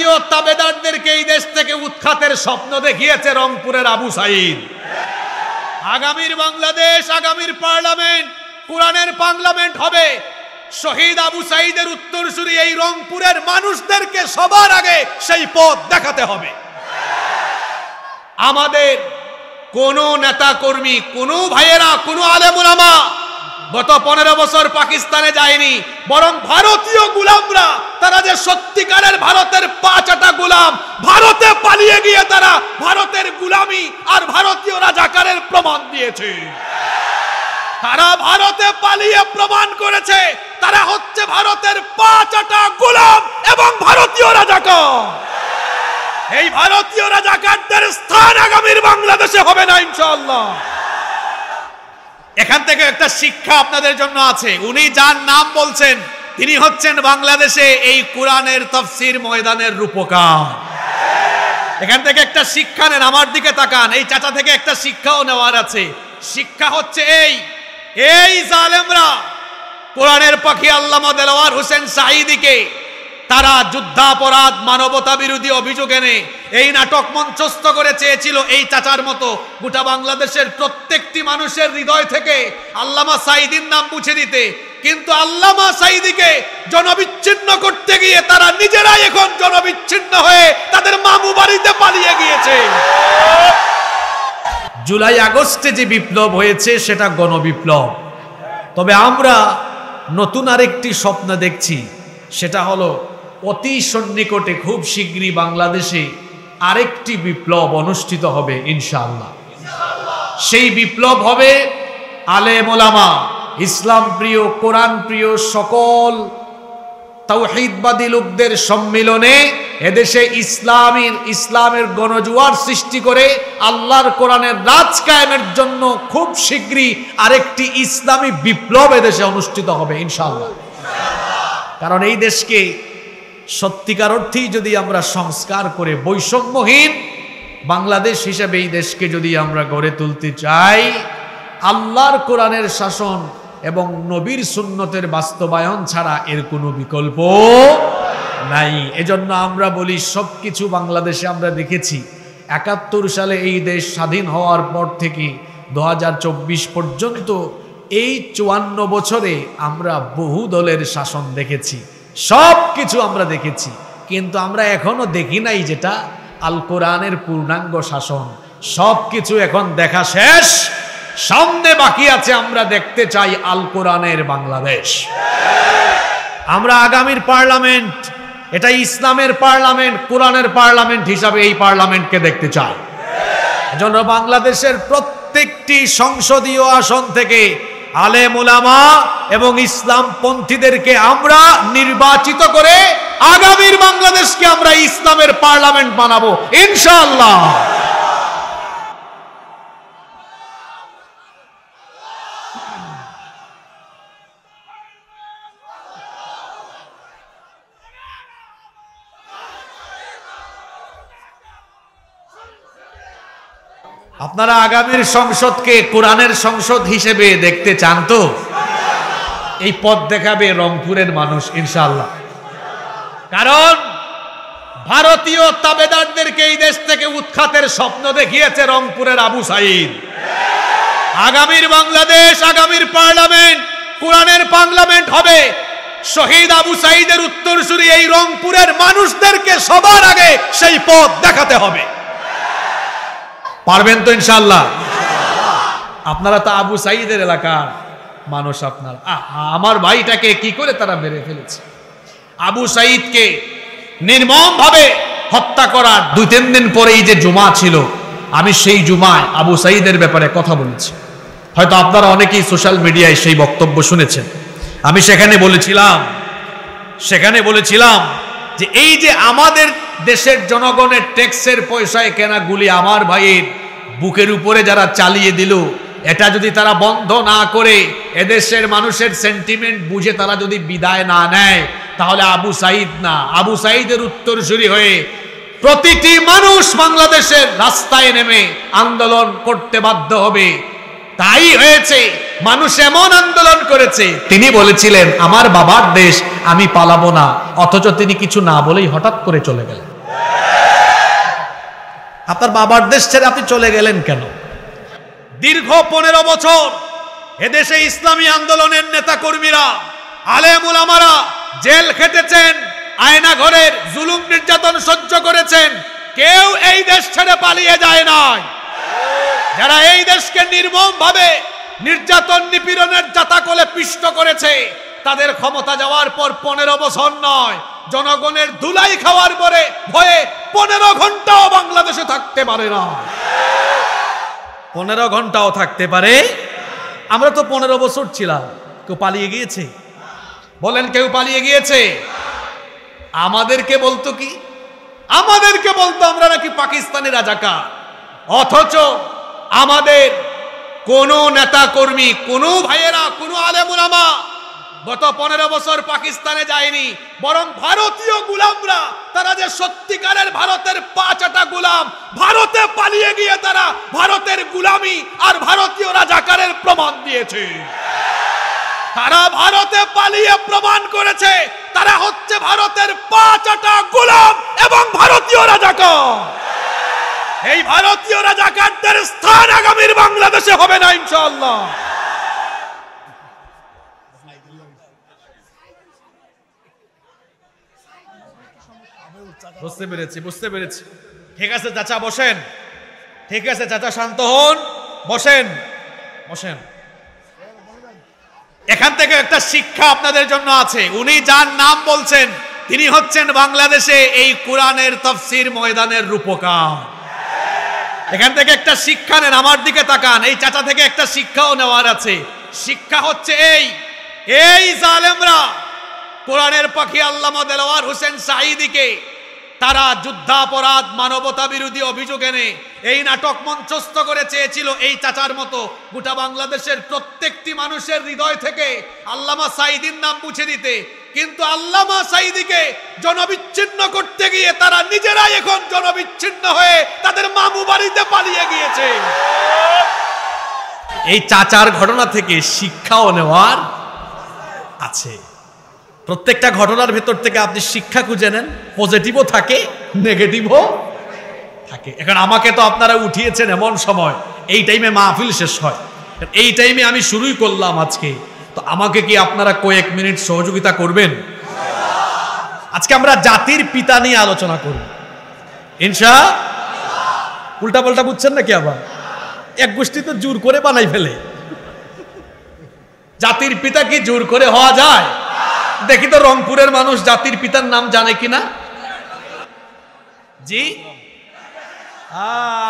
ভারতীয় তাবেদারদেরকে এই দেশ থেকে উৎখাতের স্বপ্ন দেখিয়েছে রংপুরের আবু সাইদ। আগামীর বাংলাদেশ, আগামীর পার্লামেন্ট কোরআনের পার্লামেন্ট হবে। শহীদ আবু সাইদের উত্তরসূরি এই রংপুরের মানুষদেরকে সবার আগে সেই পথ দেখাতে হবে। আমাদের কোন নেতা কর্মী, কোন ভাইয়েরা, কোন আলেম উলামা গত 15 বছর পাকিস্তানে যায়নি, বরং ভারতীয় গোলামরা, তারা যে সত্যিকারের ভারতের পাঁচাটা গোলাম, ভারতে পালিয়ে গিয়ে তারা ভারতের গোলামি আর ভারতীয় রাজাকারের প্রমাণ দিয়েছে। তারা ভারতে পালিয়ে প্রমাণ করেছে তারা হচ্ছে ভারতের পাঁচাটা গোলাম এবং ভারতীয় রাজাকার। এই ভারতীয় রাজাকারদের স্থান আগামীর বাংলাদেশে হবে না ইনশাআল্লাহ। এখান থেকে একটা শিক্ষা আপনাদের জন্য আছে। উনি যার নাম বলছেন তিনি হচ্ছেন বাংলাদেশে এই কোরআনের তাফসীর ময়দানের রূপকার। এখান থেকে একটা শিক্ষা নেন, আমার দিকে তাকান। এই চাচা থেকে একটা শিক্ষাও নেওয়ার আছে। শিক্ষা হচ্ছে এই জালেমরা কোরআনের পাখি আল্লামা দেলোয়ার হোসেন সাঈদীকে তারা যুদ্ধাপরাধ, মানবতা বিরোধী অভিযোগ এনে এই নাটক মঞ্চস্থ করে চেয়েছিল এই চাচার মতো গোটা বাংলাদেশের প্রত্যেকটি মানুষের হৃদয় থেকে আল্লামা সাঈদীর নাম মুছে দিতে। কিন্তু আল্লামা সাঈদীকে জনবিচ্ছিন্ন করতে গিয়ে তারা নিজেরাই এখন জনবিচ্ছিন্ন হয়ে তাদের মামু বাড়িতে পালিয়ে গিয়েছে। জুলাই আগস্টে যে বিপ্লব হয়েছে সেটা গণবিপ্লব। তবে আমরা নতুন আরেকটি স্বপ্ন দেখছি, সেটা হলো অতি সন্নিকটে খুব শীঘ্রই বাংলাদেশে আরেকটি বিপ্লব অনুষ্ঠিত হবে ইনশাআল্লাহ। সেই বিপ্লব হবে আলেম ওলামা, ইসলাম প্রিয়, কোরআন প্রিয় সকল তাওহীদবাদী লোকদের সম্মিলনে এদেশে ইসলামের গণজোয়ার সৃষ্টি করে আল্লাহর কোরআনের রাজ কায়েমের জন্য খুব শীঘ্রই আরেকটি ইসলামী বিপ্লব এদেশে অনুষ্ঠিত হবে ইনশাআল্লাহ। কারণ এই দেশকে সত্যিকার অর্থেই যদি আমরা সংস্কার করে বৈষম্যহীন বাংলাদেশ হিসেবে এই দেশকে যদি আমরা গড়ে তুলতে চাই, আল্লাহর কোরআনের শাসন এবং নবীর সুন্নতের বাস্তবায়ন ছাড়া এর কোনো বিকল্প নাই। এজন্য আমরা বলি সবকিছু বাংলাদেশে আমরা দেখেছি। 71 সালে এই দেশ স্বাধীন হওয়ার পর থেকে 2024 পর্যন্ত এই 54 বছরে আমরা বহু দলের শাসন দেখেছি, সব কিছু আমরা দেখেছি। কিন্তু আমরা এখনো দেখি নাই যেটা আল কোরআনের পূর্ণাঙ্গ শাসন। সব কিছু এখন দেখা শেষ, সামনে বাকি আছে আমরা দেখতে চাই আল কোরআনের বাংলাদেশ। আমরা আগামীর পার্লামেন্ট, এটা ইসলামের পার্লামেন্ট, কোরআনের পার্লামেন্ট হিসাবে এই পার্লামেন্টকে দেখতে চাই। এজন্য বাংলাদেশের প্রত্যেকটি সংসদীয় আসন থেকে আলেম উলামা এবং ইসলাম পন্থীদেরকে আমরা নির্বাচিত করে আগামীর বাংলাদেশকে আমরা ইসলামের পার্লামেন্ট বানাবো ইনশাআল্লাহ। আপনারা আগামীর সংসদকে কোরআনের সংসদ হিসেবে দেখতে চান তো? এই পথ দেখাবে রংপুরের মানুষ ইনশাআল্লাহ। কারণ ভারতীয় তাবেদারদেরকে এই দেশ থেকে উৎখাতের স্বপ্ন দেখিয়েছে রংপুরের আবু সাইদ। আগামীর বাংলাদেশ, আগামীর পার্লামেন্ট কোরআনের পার্লামেন্ট হবে। শহীদ আবু সাইদের উত্তরসূরি এই রংপুরের মানুষদেরকে সবার আগে সেই পথ দেখাতে হবে। পারবেন তো ইনশাআল্লাহ? আপনারা তো আবু সাইদের এলাকার মানুষ। আপনারা আমার ভাইটাকে কি করে তারা মেরে ফেলেছে। আবু সাইদকে নির্মমভাবে হত্যা করার 2-3 দিন পরেই যে জুমা ছিল, আমি সেই জুমায় আবু সাইদের ব্যাপারে কথা বলেছি। হয়তো আপনারা অনেকেই সোশ্যাল মিডিয়ায় সেই বক্তব্য শুনেছেন। আমি সেখানে বলেছিলাম যে এই যে আমাদের দেশের জনগণের ট্যাক্সের পয়সায় কেনা গুলি আমার ভাইয়ের বুকের উপরে যারা চালিয়ে দিল, এটা যদি তারা বন্ধ না করে এদেশের মানুষের সেন্টিমেন্ট বুঝে তারা যদি বিদায় না নেয়, তাহলে আবু সাইদ না, আবু সাইদের উত্তরসূরি হয়ে প্রতিটি মানুষ বাংলাদেশের রাস্তায় নেমে আন্দোলন করতে বাধ্য হবে। তাই হয়েছে, মানুষ এমন আন্দোলন করেছে। তিনি বলেছিলেন আমার বাবার দেশ, আমি পালাবো না, অথচ তিনি কিছু না বলেই হঠাৎ করে চলে গেলেন। আপনার বাবার দেশ ছেড়ে আপনি চলে গেলেন কেন? দীর্ঘ 15 বছর এদেশে ইসলামী আন্দোলনের নেতা কর্মীরা, আলেম উলামারা জেল খেটেছেন, আয়না ঘরের জুলুম নির্যাতন সহ্য করেছেন। কেউ এই দেশ ছেড়ে পালিয়ে যায় নাই। যারা এই দেশকে নির্মমভাবে নির্যাতন নিপীড়নের জাতাকলে পিষ্ট করেছে, তাদের ক্ষমতা যাওয়ার পর 15 বছর নয়, জনগণের ধুলাই খাওয়ার পরে ভয়ে 15 ঘন্টাও বাংলাদেশে থাকতে পারে না। 15 ঘন্টাও থাকতে পারে। আমরা তো 15 বছর ছিলাম। কেউ পালিয়ে গিয়েছে? বলেন, কেউ পালিয়ে গিয়েছে? আমাদেরকে বলতো কি? আমাদেরকে বলতো আমরা নাকি পাকিস্তানি রাজাকার। অথচ আমাদের কোন নেতা কর্মী, কোন ভাইয়েরা, কোন আলেম উলামা গত 15 বছর পাকিস্তানে যায়নি, বরং ভারতীয় গোলামরা, তারা যে সত্যিকারের ভারতের পাঁচটা গোলাম, ভারতে পালিয়ে গিয়ে তারা ভারতের গোলামি আর ভারতীয় রাজাকারের প্রমাণ দিয়েছে। তারা ভারতে পালিয়ে প্রমাণ করেছে তারা হচ্ছে ভারতের পাঁচটা গোলাম এবং ভারতীয় রাজাকার। এই ভারতীয় রাজাকারদের স্থান আগামীর বাংলাদেশে হবে না ইনশাআল্লাহ। বুঝতে পেরেছি, বুঝতে পেরেছি। ঠিক আছে চাচা, বসেন। ঠিক আছে চাচা, শান্ত হন, বসেন, বসেন। এখান থেকে একটা শিক্ষা আপনাদের জন্য আছে। উনি যার নাম বলছেন, তিনি হচ্ছেন বাংলাদেশে এই কোরআনের তাফসীর ময়দানের রূপকার। এখান থেকে একটা শিক্ষা নেন, আমার দিকে তাকান। এই চাচা থেকে একটা শিক্ষাও নেওয়ার আছে। শিক্ষা হচ্ছে এই জালেমরা কোরআনের পাখি আল্লামা দেলোয়ার হোসেন সাঈদীকে তারা যুদ্ধাপরাধ, মানবতা বিরোধী অভিযোগ এনে এই নাটক মঞ্চস্থ করে চেয়েছিল এই চাচার মতো গোটা বাংলাদেশের প্রত্যেকটি মানুষের হৃদয় থেকে আল্লামা সাঈদীর নাম মুছে দিতে। কিন্তু আল্লামা সাঈদীকে জনবিচ্ছিন্ন করতে গিয়ে তারা নিজেরাই এখন জনবিচ্ছিন্ন হয়ে তাদের মামু বাড়িতে পালিয়ে গিয়েছে। এই চাচার ঘটনা থেকে শিক্ষাও নেওয়ার আছে। প্রত্যেকটা ঘটনার ভেতর থেকে আপনি শিক্ষা খুঁজে নেন। পজিটিভও থাকে, নেগেটিভও থাকে। এখন আমাকে তো আপনারা উঠিয়েছেন এমন সময়, এই টাইমে মাহফিল শেষ হয়, এই টাইমে আমি শুরুই করলাম আজকে। তো আমাকে কি আপনারা কয়েক মিনিট সহযোগিতা করবেন? আজকে আমরা জাতির পিতা নিয়ে আলোচনা করব ইনশাআল্লাহ। উল্টা পাল্টা বুঝছেন নাকি? আবার এক গোষ্ঠী তো জোর করে বানাই ফেলে। জাতির পিতা কি জোর করে হওয়া যায়? দেখি তো রংপুরের মানুষ জাতির পিতার নাম জানে কিনা? জি,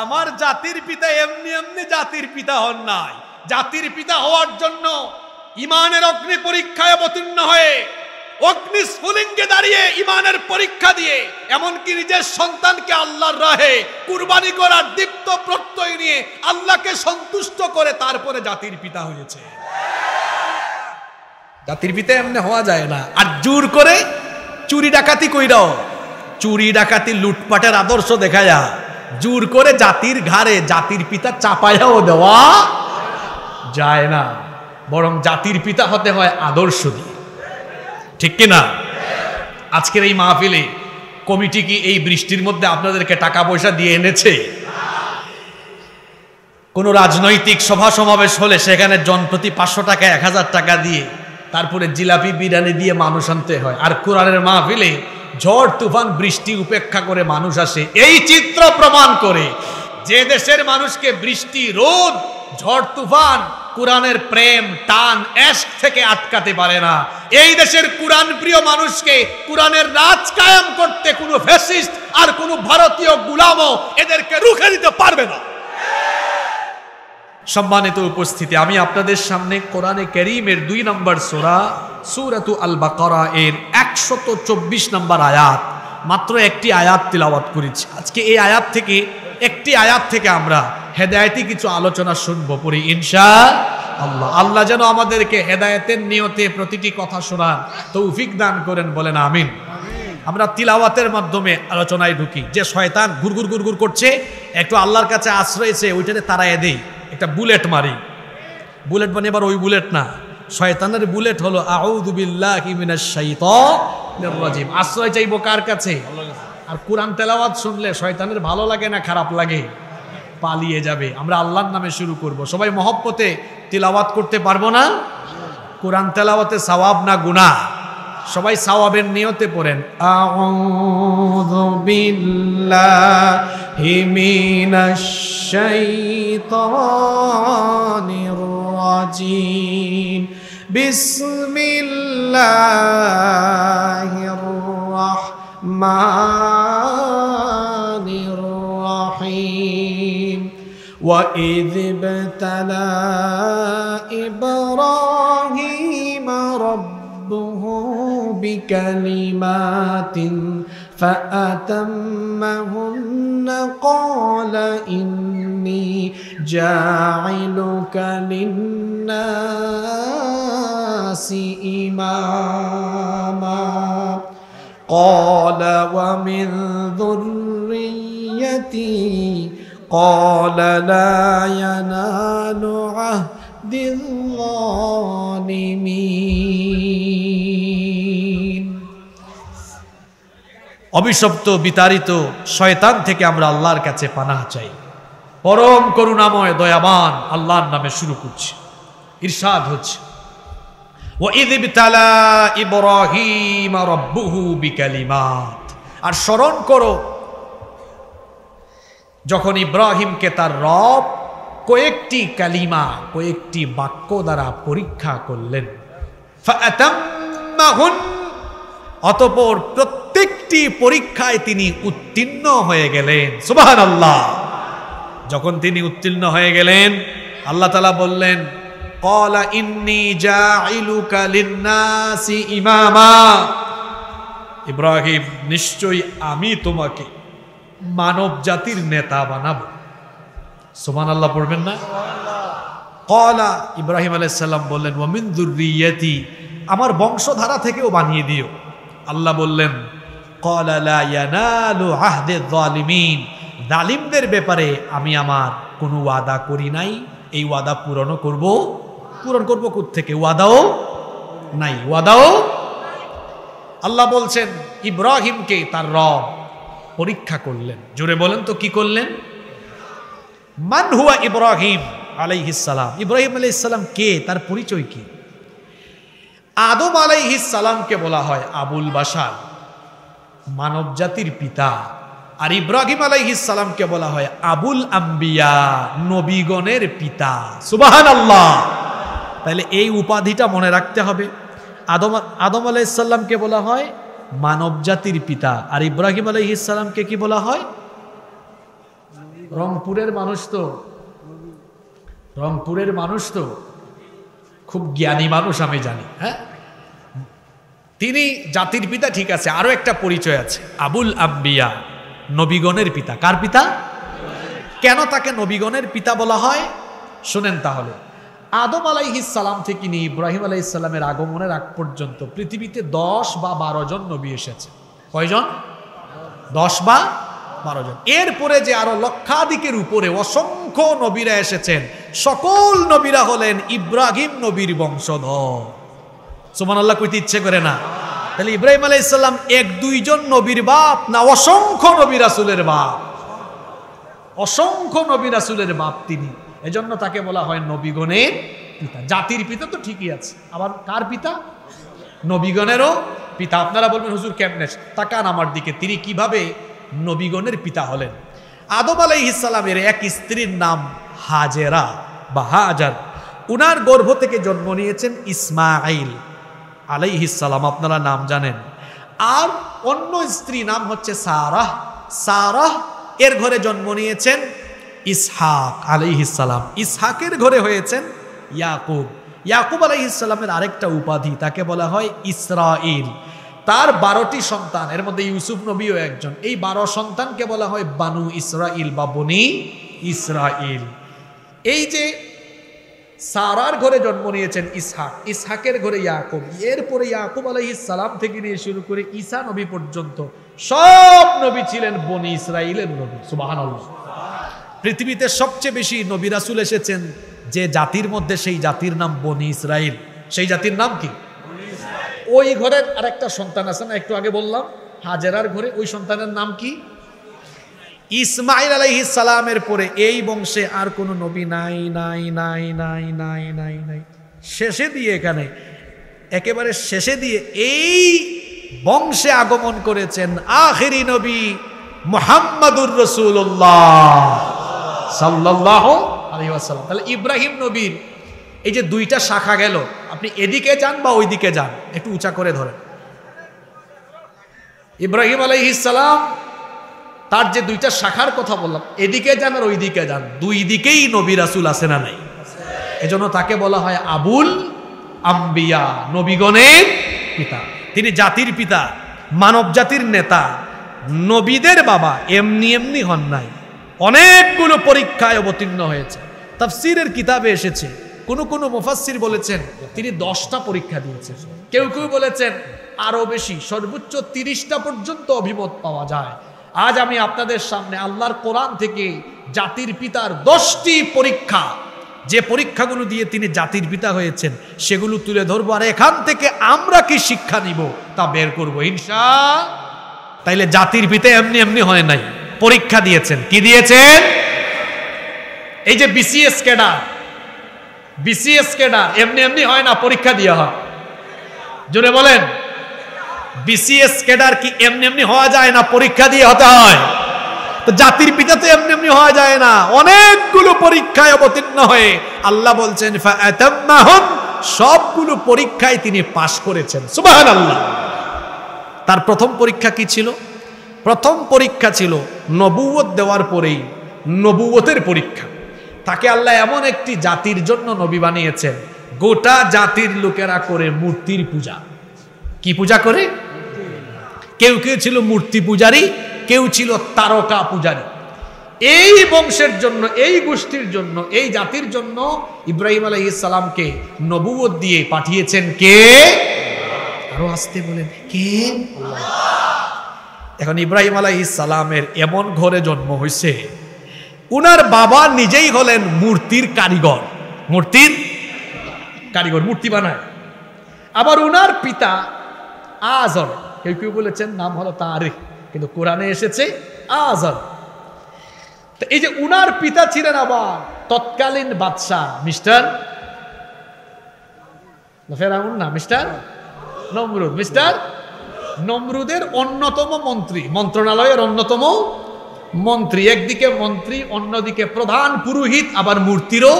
আমার জাতির পিতা এমনি এমনি জাতির পিতা হন নাই। জাতির পিতা হওয়ার জন্য ইমানের অগ্নি পরীক্ষায় অবতীর্ণ হয়ে, অগ্নি স্ফুলিঙ্গে দাঁড়িয়ে, ইমানের পরীক্ষা দিয়ে, এমনকি নিজের সন্তানকে আল্লাহর রাহে কুরবানি করার দীপ্ত প্রত্যয় নিয়ে আল্লাহকে সন্তুষ্ট করে তারপরে জাতির পিতা হয়েছে। জাতির পিতা এমনি হওয়া যায় না। আর জোর করে চুরি ডাকাতি কইরাও, চুরি ডাকাতি লুটপাটের আদর্শ দেখায়া জোর করে জাতির ঘাড়ে জাতির পিতা চাপায়াও দেওয়া যায় না। বরং জাতির পিতা হতে হয় আদর্শ দিয়ে, ঠিক কিনা? আজকের এই মাহফিলে কমিটি কি এই বৃষ্টির মধ্যে আপনাদেরকে টাকা পয়সা দিয়ে এনেছে? কোন রাজনৈতিক সভা সমাবেশ হলে সেখানে জনপ্রতি 500 টাকা, 1000 টাকা দিয়ে তারপরে জিলাপি বিরিয়ানি দিয়ে মানুষ আনতে হয়। আর কোরআনের মাহফিলে ঝড় তুফান বৃষ্টি উপেক্ষা করে মানুষ আসে। এই চিত্র প্রমাণ করে যে দেশের মানুষকে বৃষ্টি, রোদ, ঝড় তুফান কোরআনের প্রেম, টান, এশক থেকে আটকাতে পারে না। এই দেশের কোরআন প্রিয় মানুষকে কোরআনের রাজ কায়েম করতে কোনো ফ্যাসিস্ট আর কোনো ভারতীয় গোলামও এদেরকে রুখে দিতে পারবে না। সম্মানিত উপস্থিতি, আমি আপনাদের সামনে কোরআনে কারীমের 2 নম্বর সূরা, সূরাতু আল বাকারা এর 124 নম্বর আয়াত, মাত্র একটি আয়াত তিলাওয়াত করেছি। আজকে এই আয়াত থেকে, একটি আয়াত থেকে আমরা হেদায়েতি কিছু আলোচনা শুনবো পড়ি ইনশাআল্লাহ। আল্লাহ যেন আমাদেরকে হেদায়েতের নিয়তে প্রতিটি কথা শোনার তৌফিক দান করেন, বলেন আমিন। আমরা তিলাওয়াতের মাধ্যমে আলোচনায় ঢুকি। যে শয়তান গুরগুর গুরগুর করছে, একটু আল্লাহর কাছে আশ্রয় চেয়ে ওইটাতে তাড়াইয়ে দেই, একটা বুলেট মারি, বুলেট মানে এবার ওই বুলেট না, শয়তানের বুলেট হলো আউযু বিল্লাহি মিনাশ শাইতানির রাজিম। আশ্রয় চাইবো কার কাছে? আর কোরআন তেলাওয়াত শুনলে শয়তানের ভালো লাগে না খারাপ লাগে? পালিয়ে যাবে। আমরা আল্লাহর নামে শুরু করব। সবাই মহব্বতে তিলাওয়াত করতে পারবো না? কোরআন তেলাওয়াতে সওয়াব না গুনাহ? সবাই সওয়াবের নিয়তে পড়েন, আউযু বিল্লাহি মিনাশ শাইতানির রাজিম, বিসমিল্লাহির রাহমানির রাহিম। وَإِذِ ابْتَلَى إِبْرَاهِيمَ رَبُّهُ بِكَلِمَاتٍ فَأَتَمَّهُنَّ قَالَ إِنِّي جَاعِلُكَ لِلنَّاسِ إِمَامًا قَالَ وَمِنْ ذُرِّيَّتِي قال لا ينال عهد الظالمين। অভিশপ্ত বিতাড়িত শয়তান থেকে আমরা আল্লাহর কাছে পানাহ চাই। পরম করুণাময় দয়াবান আল্লাহর নামে শুরু করছি। ইরশাদ হচ্ছে, وَإِذِ ابْتَلَى إِبْرَاهِيمَ رَبُّهُ بِكَلِمَاتٍ। আর স্মরণ করো যখন ইব্রাহিমকে তার রব কয়েকটি কালিমা, কয়েকটি বাক্য দ্বারা পরীক্ষা করলেন। ফাআতাম্মাহুন, অতঃপর প্রত্যেকটি পরীক্ষায় তিনি উত্তীর্ণ হয়ে গেলেন। সুবহানাল্লাহ। যখন তিনি উত্তীর্ণ হয়ে গেলেন, আল্লাহ তাআলা বললেন, ক্বালা ইন্নী জাইলুকা লিন্নাসি ইমামা। ইব্রাহিম, নিশ্চয়ই আমি তোমাকে মানব জাতির নেতা বানাবো। সুবহানাল্লাহ পড়বেন না? ক্বালা, ইব্রাহিম আলাইহিস সালাম বললেন, ওয়া মিন যুররিয়াতি, আমার বংশধারা থেকেও বানিয়ে দিও। আল্লাহ বললেন, ক্বালা লা ইয়ানালু আহদিয যালিমিন, জালিমদের ব্যাপারে আমি আমার কোনো ওয়াদা করি নাই, এই ওয়াদা পূরণ করব কোত্থেকে? ওয়াদাও নাই, ওয়াদাও। আল্লাহ বলছেন ইব্রাহিমকে তার রব পরীক্ষা করলেন। জোরে বলেন তো কি করলেন? মান হুয়া ইব্রাহিম আলাইহিস সালাম। ইব্রাহিম আলাইহিস সালাম কে? তার পরিচয় কি? আদম আলাইহিস সালামকে বলা হয় আবুল বাশার, মানব জাতির পিতা। আর ইব্রাহিম আলাইহিস সালামকে বলা হয় আবুল আম্বিয়া, নবীগণের পিতা। সুবহানাল্লাহ। তাহলে এই উপাধিটা মনে রাখতে হবে। আদম আলাইহিস সালামকে বলা হয় মানব জাতির পিতা, আর ইব্রাহিম আলাইহিস সালামকে কি বলা হয়? রংপুরের মানুষ তো খুব জ্ঞানী মানুষ, আমি জানি। হ্যাঁ, তিনি জাতির পিতা, ঠিক আছে। আরো একটা পরিচয় আছে, আবুল আম্বিয়া, নবীগণের পিতা। কার পিতা? কেন তাকে নবীগণের পিতা বলা হয়? শুনেন তাহলে। আদম আলাইহিস সালাম থেকে নিয়ে ইব্রাহিম আলাইহিস সালামের আগমনের আগ পর্যন্ত পৃথিবীতে 10 বা 12 জন নবী এসেছে। কয়জন? 10 বা 12 জন। এরপরে যে আরো লক্ষাধিকের উপরে অসংখ্য নবীরা এসেছেন, সকল নবীরা হলেন ইব্রাহিম নবীর বংশধর। সুবহানাল্লাহ কইতে ইচ্ছে করে না? তাহলে ইব্রাহিম আলাইহিস সালাম 1-2 জন নবীর বাপ না অসংখ্য নবী রাসূলের বাপ? অসংখ্য নবী রাসূলের বাপ তিনি। এজন্য তাকে বলা হয় নবীগণের পিতা। জাতির পিতা তো ঠিকই আছে, আবার কার পিতা? নবীগণেরও পিতা। আপনারা বলবেন হুজুর কেমনে? তাকান আমার দিকে, তিনি কিভাবে নবীগণের পিতা হলেন? আদম আলাইহিস সালামের এক স্ত্রীর নাম হাজেরা বা হাজার। উনার গর্ভ থেকে জন্ম নিয়েছেন ইসমাঈল আলাইহিস সালাম, আপনারা নাম জানেন। আর অন্য স্ত্রী নাম হচ্ছে সারাহ। সারাহ এর ঘরে জন্ম নিয়েছেন ইসহাক আলাইহিস সালাম। ইসহাকের ঘরে হয়েছেন ইয়াকুব। ইয়াকুব আলাইহিস সালামের আরেকটা উপাধি, তাকে বলা হয় ইসরাঈল। তার 12টি সন্তান, এর মধ্যে ইউসুফ নবীও একজন। এই 12 সন্তানকে বলা হয় বানু ইসরাঈল বা বনি ইসরাঈল। এই যে সারার ঘরে জন্ম নিয়েছেন ইসহাক, ইসহাকের ঘরে ইয়াকুব, এরপরে ইয়াকুব আলাইহিস সালাম থেকে নিয়ে শুরু করে ঈসা নবী পর্যন্ত সব নবী ছিলেন বনি ইসরাঈলের নবী। সুবহানাল্লাহ। পৃথিবীতে সবচেয়ে বেশি নবী রাসূল এসেছেন যে জাতির মধ্যে, সেই জাতির নাম বনি ইসরাইল। সেই জাতির নাম কি? ওই ঘরের আরেকটা সন্তান আছে না, একটু আগে বললাম হাজেরার ঘরে, ওই সন্তানের নাম কি? ইসমাইল আলাইহিস সালামের পরে এই বংশে আর কোনো নবী নাই নাই নাই নাই নাই নাই নাই। শেষে দিয়ে, এখানে একেবারে শেষে দিয়ে এই বংশে আগমন করেছেন আখিরি নবী মুহাম্মাদুর রাসূলুল্লাহ সাল্লাল্লাহু আলাইহি ওয়াসাল্লাম। তাহলে ইব্রাহিম নবীর এই যে দুইটা শাখা গেল, আপনি এদিকে যান বা ওইদিকে যান, একটু উঁচা করে ধরেন। ইব্রাহিম আলাইহিস সালাম তার যে দুইটা শাখার কথা বললাম, এদিকে যান আর ওইদিকে যান, দুই দিকেই নবী রাসূল আছে না নাই? এজন্য তাকে বলা হয় আবুল আম্বিয়া, নবীগণের পিতা। তিনি জাতির পিতা, মানব জাতির নেতা, নবীদের বাবা। এমনি এমনি হন নাই, অনেকগুলো পরীক্ষায় অবতীর্ণ হয়েছে। তাফসীরের কিতাবে এসেছে, কোন মুফাসসির বলেছেন তিনি 10টা পরীক্ষা দিয়েছেন, কেউ কেউ বলেছেন আরো বেশি, সর্বোচ্চ 30টা পর্যন্ত অভিমত পাওয়া যায়। আজ আমি আপনাদের সামনে আল্লাহর কোরআন থেকে জাতির পিতার 10টি পরীক্ষা, যে পরীক্ষাগুলো দিয়ে তিনি জাতির পিতা হয়েছেন, সেগুলো তুলে ধরবো, আর এখান থেকে আমরা কি শিক্ষা নিব তা বের করবো ইনশাআল্লাহ। তাইলে জাতির পিতা এমনি এমনি হয় নাই, পরীক্ষা দিয়েছেন। কি দিয়েছেন? এই যে বিসিএস ক্যাডার, বিসিএস ক্যাডার এমনি এমনি হয় না, পরীক্ষা দিয়ে হয়। জোরে বলেন, বিসিএস ক্যাডার কি এমনি এমনি হওয়া যায় না, পরীক্ষা দিয়ে হতে হয়? তো জাতির পিতা তো এমনি এমনি হওয়া যায় না, অনেকগুলো পরীক্ষায় অবতীর্ণ হয়ে আল্লাহ বলছেন ফাআতাম্মাহুম, সবগুলো পরীক্ষায় তিনি পাশ করেছেন। সুবহানাল্লাহ। তার প্রথম পরীক্ষা কি ছিল? প্রথম পরীক্ষা ছিল নবুয়ত দেওয়ার পরেই নবুয়তের পরীক্ষা। তাকে আল্লাহ এমন একটি জাতির জন্য নবী বানিয়েছেন, গোটা জাতির লোকেরা করে মূর্তির পূজা। কি পূজা করে? কেউ কেউ ছিল মূর্তি পূজারী, কেউ ছিল তারকা পূজারী। এই বংশের জন্য, এই গোষ্ঠীর জন্য, এই জাতির জন্য ইব্রাহিম আলাইহিস সালামকে নবুয়ত দিয়ে পাঠিয়েছেন কে? আরো আসতে বলেন, কে? এখন ইব্রাহিম আলাইহিস সালামের এমন ঘরে জন্ম হয়েছে, উনার বাবা নিজেই হলেন মূর্তির কারিগর, মূর্তির কারিগর, মূর্তি বানায়। আবার উনার পিতা আজর, কেউ কেউ বলেছেন নাম হলো তারিক, কিন্তু কোরআনে এসেছে আজর। তো এই যে উনার পিতা ছিলেন আবার তৎকালীন বাদশাহ মিস্টার ফেরাউন, না মিস্টার নমরুদ, মিস্টার নমরুদের অন্যতম মন্ত্রী, মন্ত্রণালয়ের অন্যতম মন্ত্রী। একদিকে মন্ত্রী, অন্যদিকে প্রধান পুরোহিত, আবার মূর্তিরও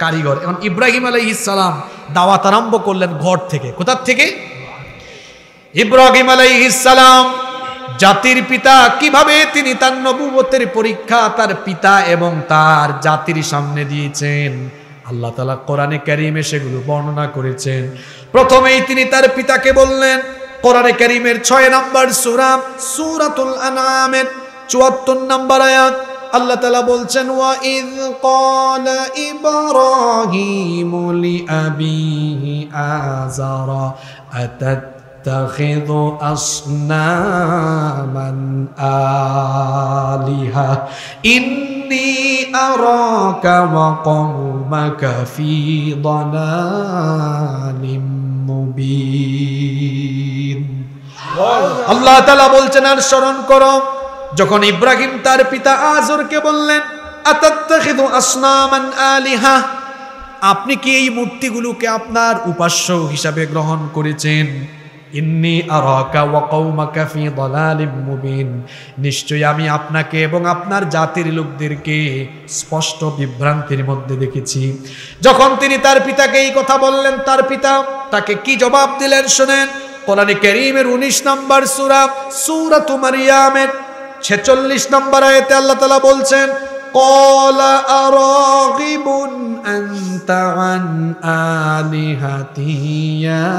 কারিগর। এখন ইব্রাহিম আলাইহিস সালাম দাওয়াত আরম্ভ করলেন ঘর থেকে। কোথা থেকে? ইব্রাহিম আলাইহিস সালাম জাতির পিতা, কিভাবে তিনি তার নবুয়তের পরীক্ষা তার পিতা এবং তার জাতির সামনে দিয়েছেন, আল্লাহ তাআলা কোরআনে কারীমে সেগুলো বর্ণনা করেছেন। প্রথমেই তিনি তার পিতাকে বললেন, কোরআনে কারীমের 6 নম্বর সূরা সূরাতুল আনআমের 74 নম্বর আয়াত, আল্লাহ তাআলা বলছেন ওয়া ইয ক্বালা ইব্রাহিমু লিআবিহি আযারা আতাত্তাখিযু আসনামান আলিহা ইন্নী আরাকা ওয়া কওমাকা ফি দালালিম মুবিন। আল্লাহ তাআলা বলছেন, আর স্মরণ করো যখন ইব্রাহিম তার পিতা আজরকে বললেন আতাত্তাখিযু আসনামান আলিহা, আপনি কি এই মূর্তিগুলোকে আপনার উপাস্য হিসাবে গ্রহণ করেছেন? ইন্নী আরাকা ওয়া কওমাকা ফি দালালিম মুবিন, নিশ্চয়ই আমি আপনাকে এবং আপনার জাতির লোকদেরকে স্পষ্ট বিভ্রান্তির মধ্যে দেখেছি। যখন তিনি তার পিতাকে এই কথা বললেন, তার পিতা তাকে কি জবাব দিলেন শুনেন। কোরআনে কারীমের 19 নম্বর সূরা সূরাতু মারইয়ামের 46 নম্বর আয়াতে আল্লাহ তাআলা বলছেন, ক্বালা আরাগিবুন আনতা আন আলিহাতি ইয়া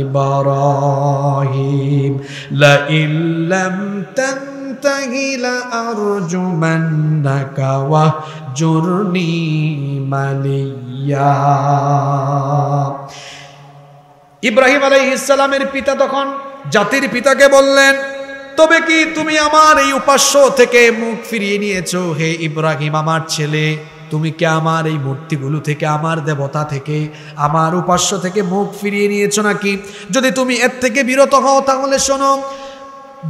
ইব্রাহিম লা ইল্লাম তানতাহি লা আরজুমান্নাকা ওয়াহজুরনি মালিয়া। ইব্রাহিম আলাইহিস সালামের পিতা তখন জাতির পিতাকে বললেন, তবে কি তুমি আমার এই উপাস্য থেকে মুখ ফিরিয়ে নিয়েছো হে ইব্রাহিম আমার ছেলে? তুমি কি আমার এই মূর্তিগুলো থেকে, আমার দেবতা থেকে, আমার উপাস্য থেকে মুখ ফিরিয়ে নিয়েছো নাকি? যদি তুমি এর থেকে বিরত হও তাহলে শোনো,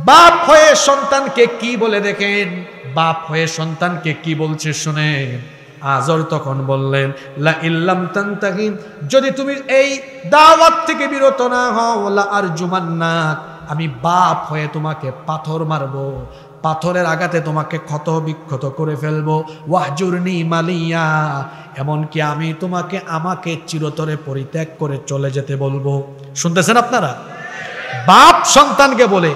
বাপ হয়ে সন্তানকে কি বলে দেখেন, বাপ হয়ে সন্তানকে কি বলছে শুনেন। আজর তখন বললেন, লা ইল্লাম তানতাহি, যদি তুমি এই দাওয়াত থেকে বিরত না হও, লা আরজুমান্নাক, আমি বাপ হয়ে তোমাকে পাথর মারবো, পাথরের আঘাতে তোমাকে ক্ষত বিক্ষত করে ফেলবো। ওয়াহজুরনি মালিয়া, এমনকি আমি তোমাকে আমাকে চিরতরে পরিত্যাগ করে চলে যেতে বলবো। শুনতেছেন আপনারা? বাপ সন্তানকে বলে,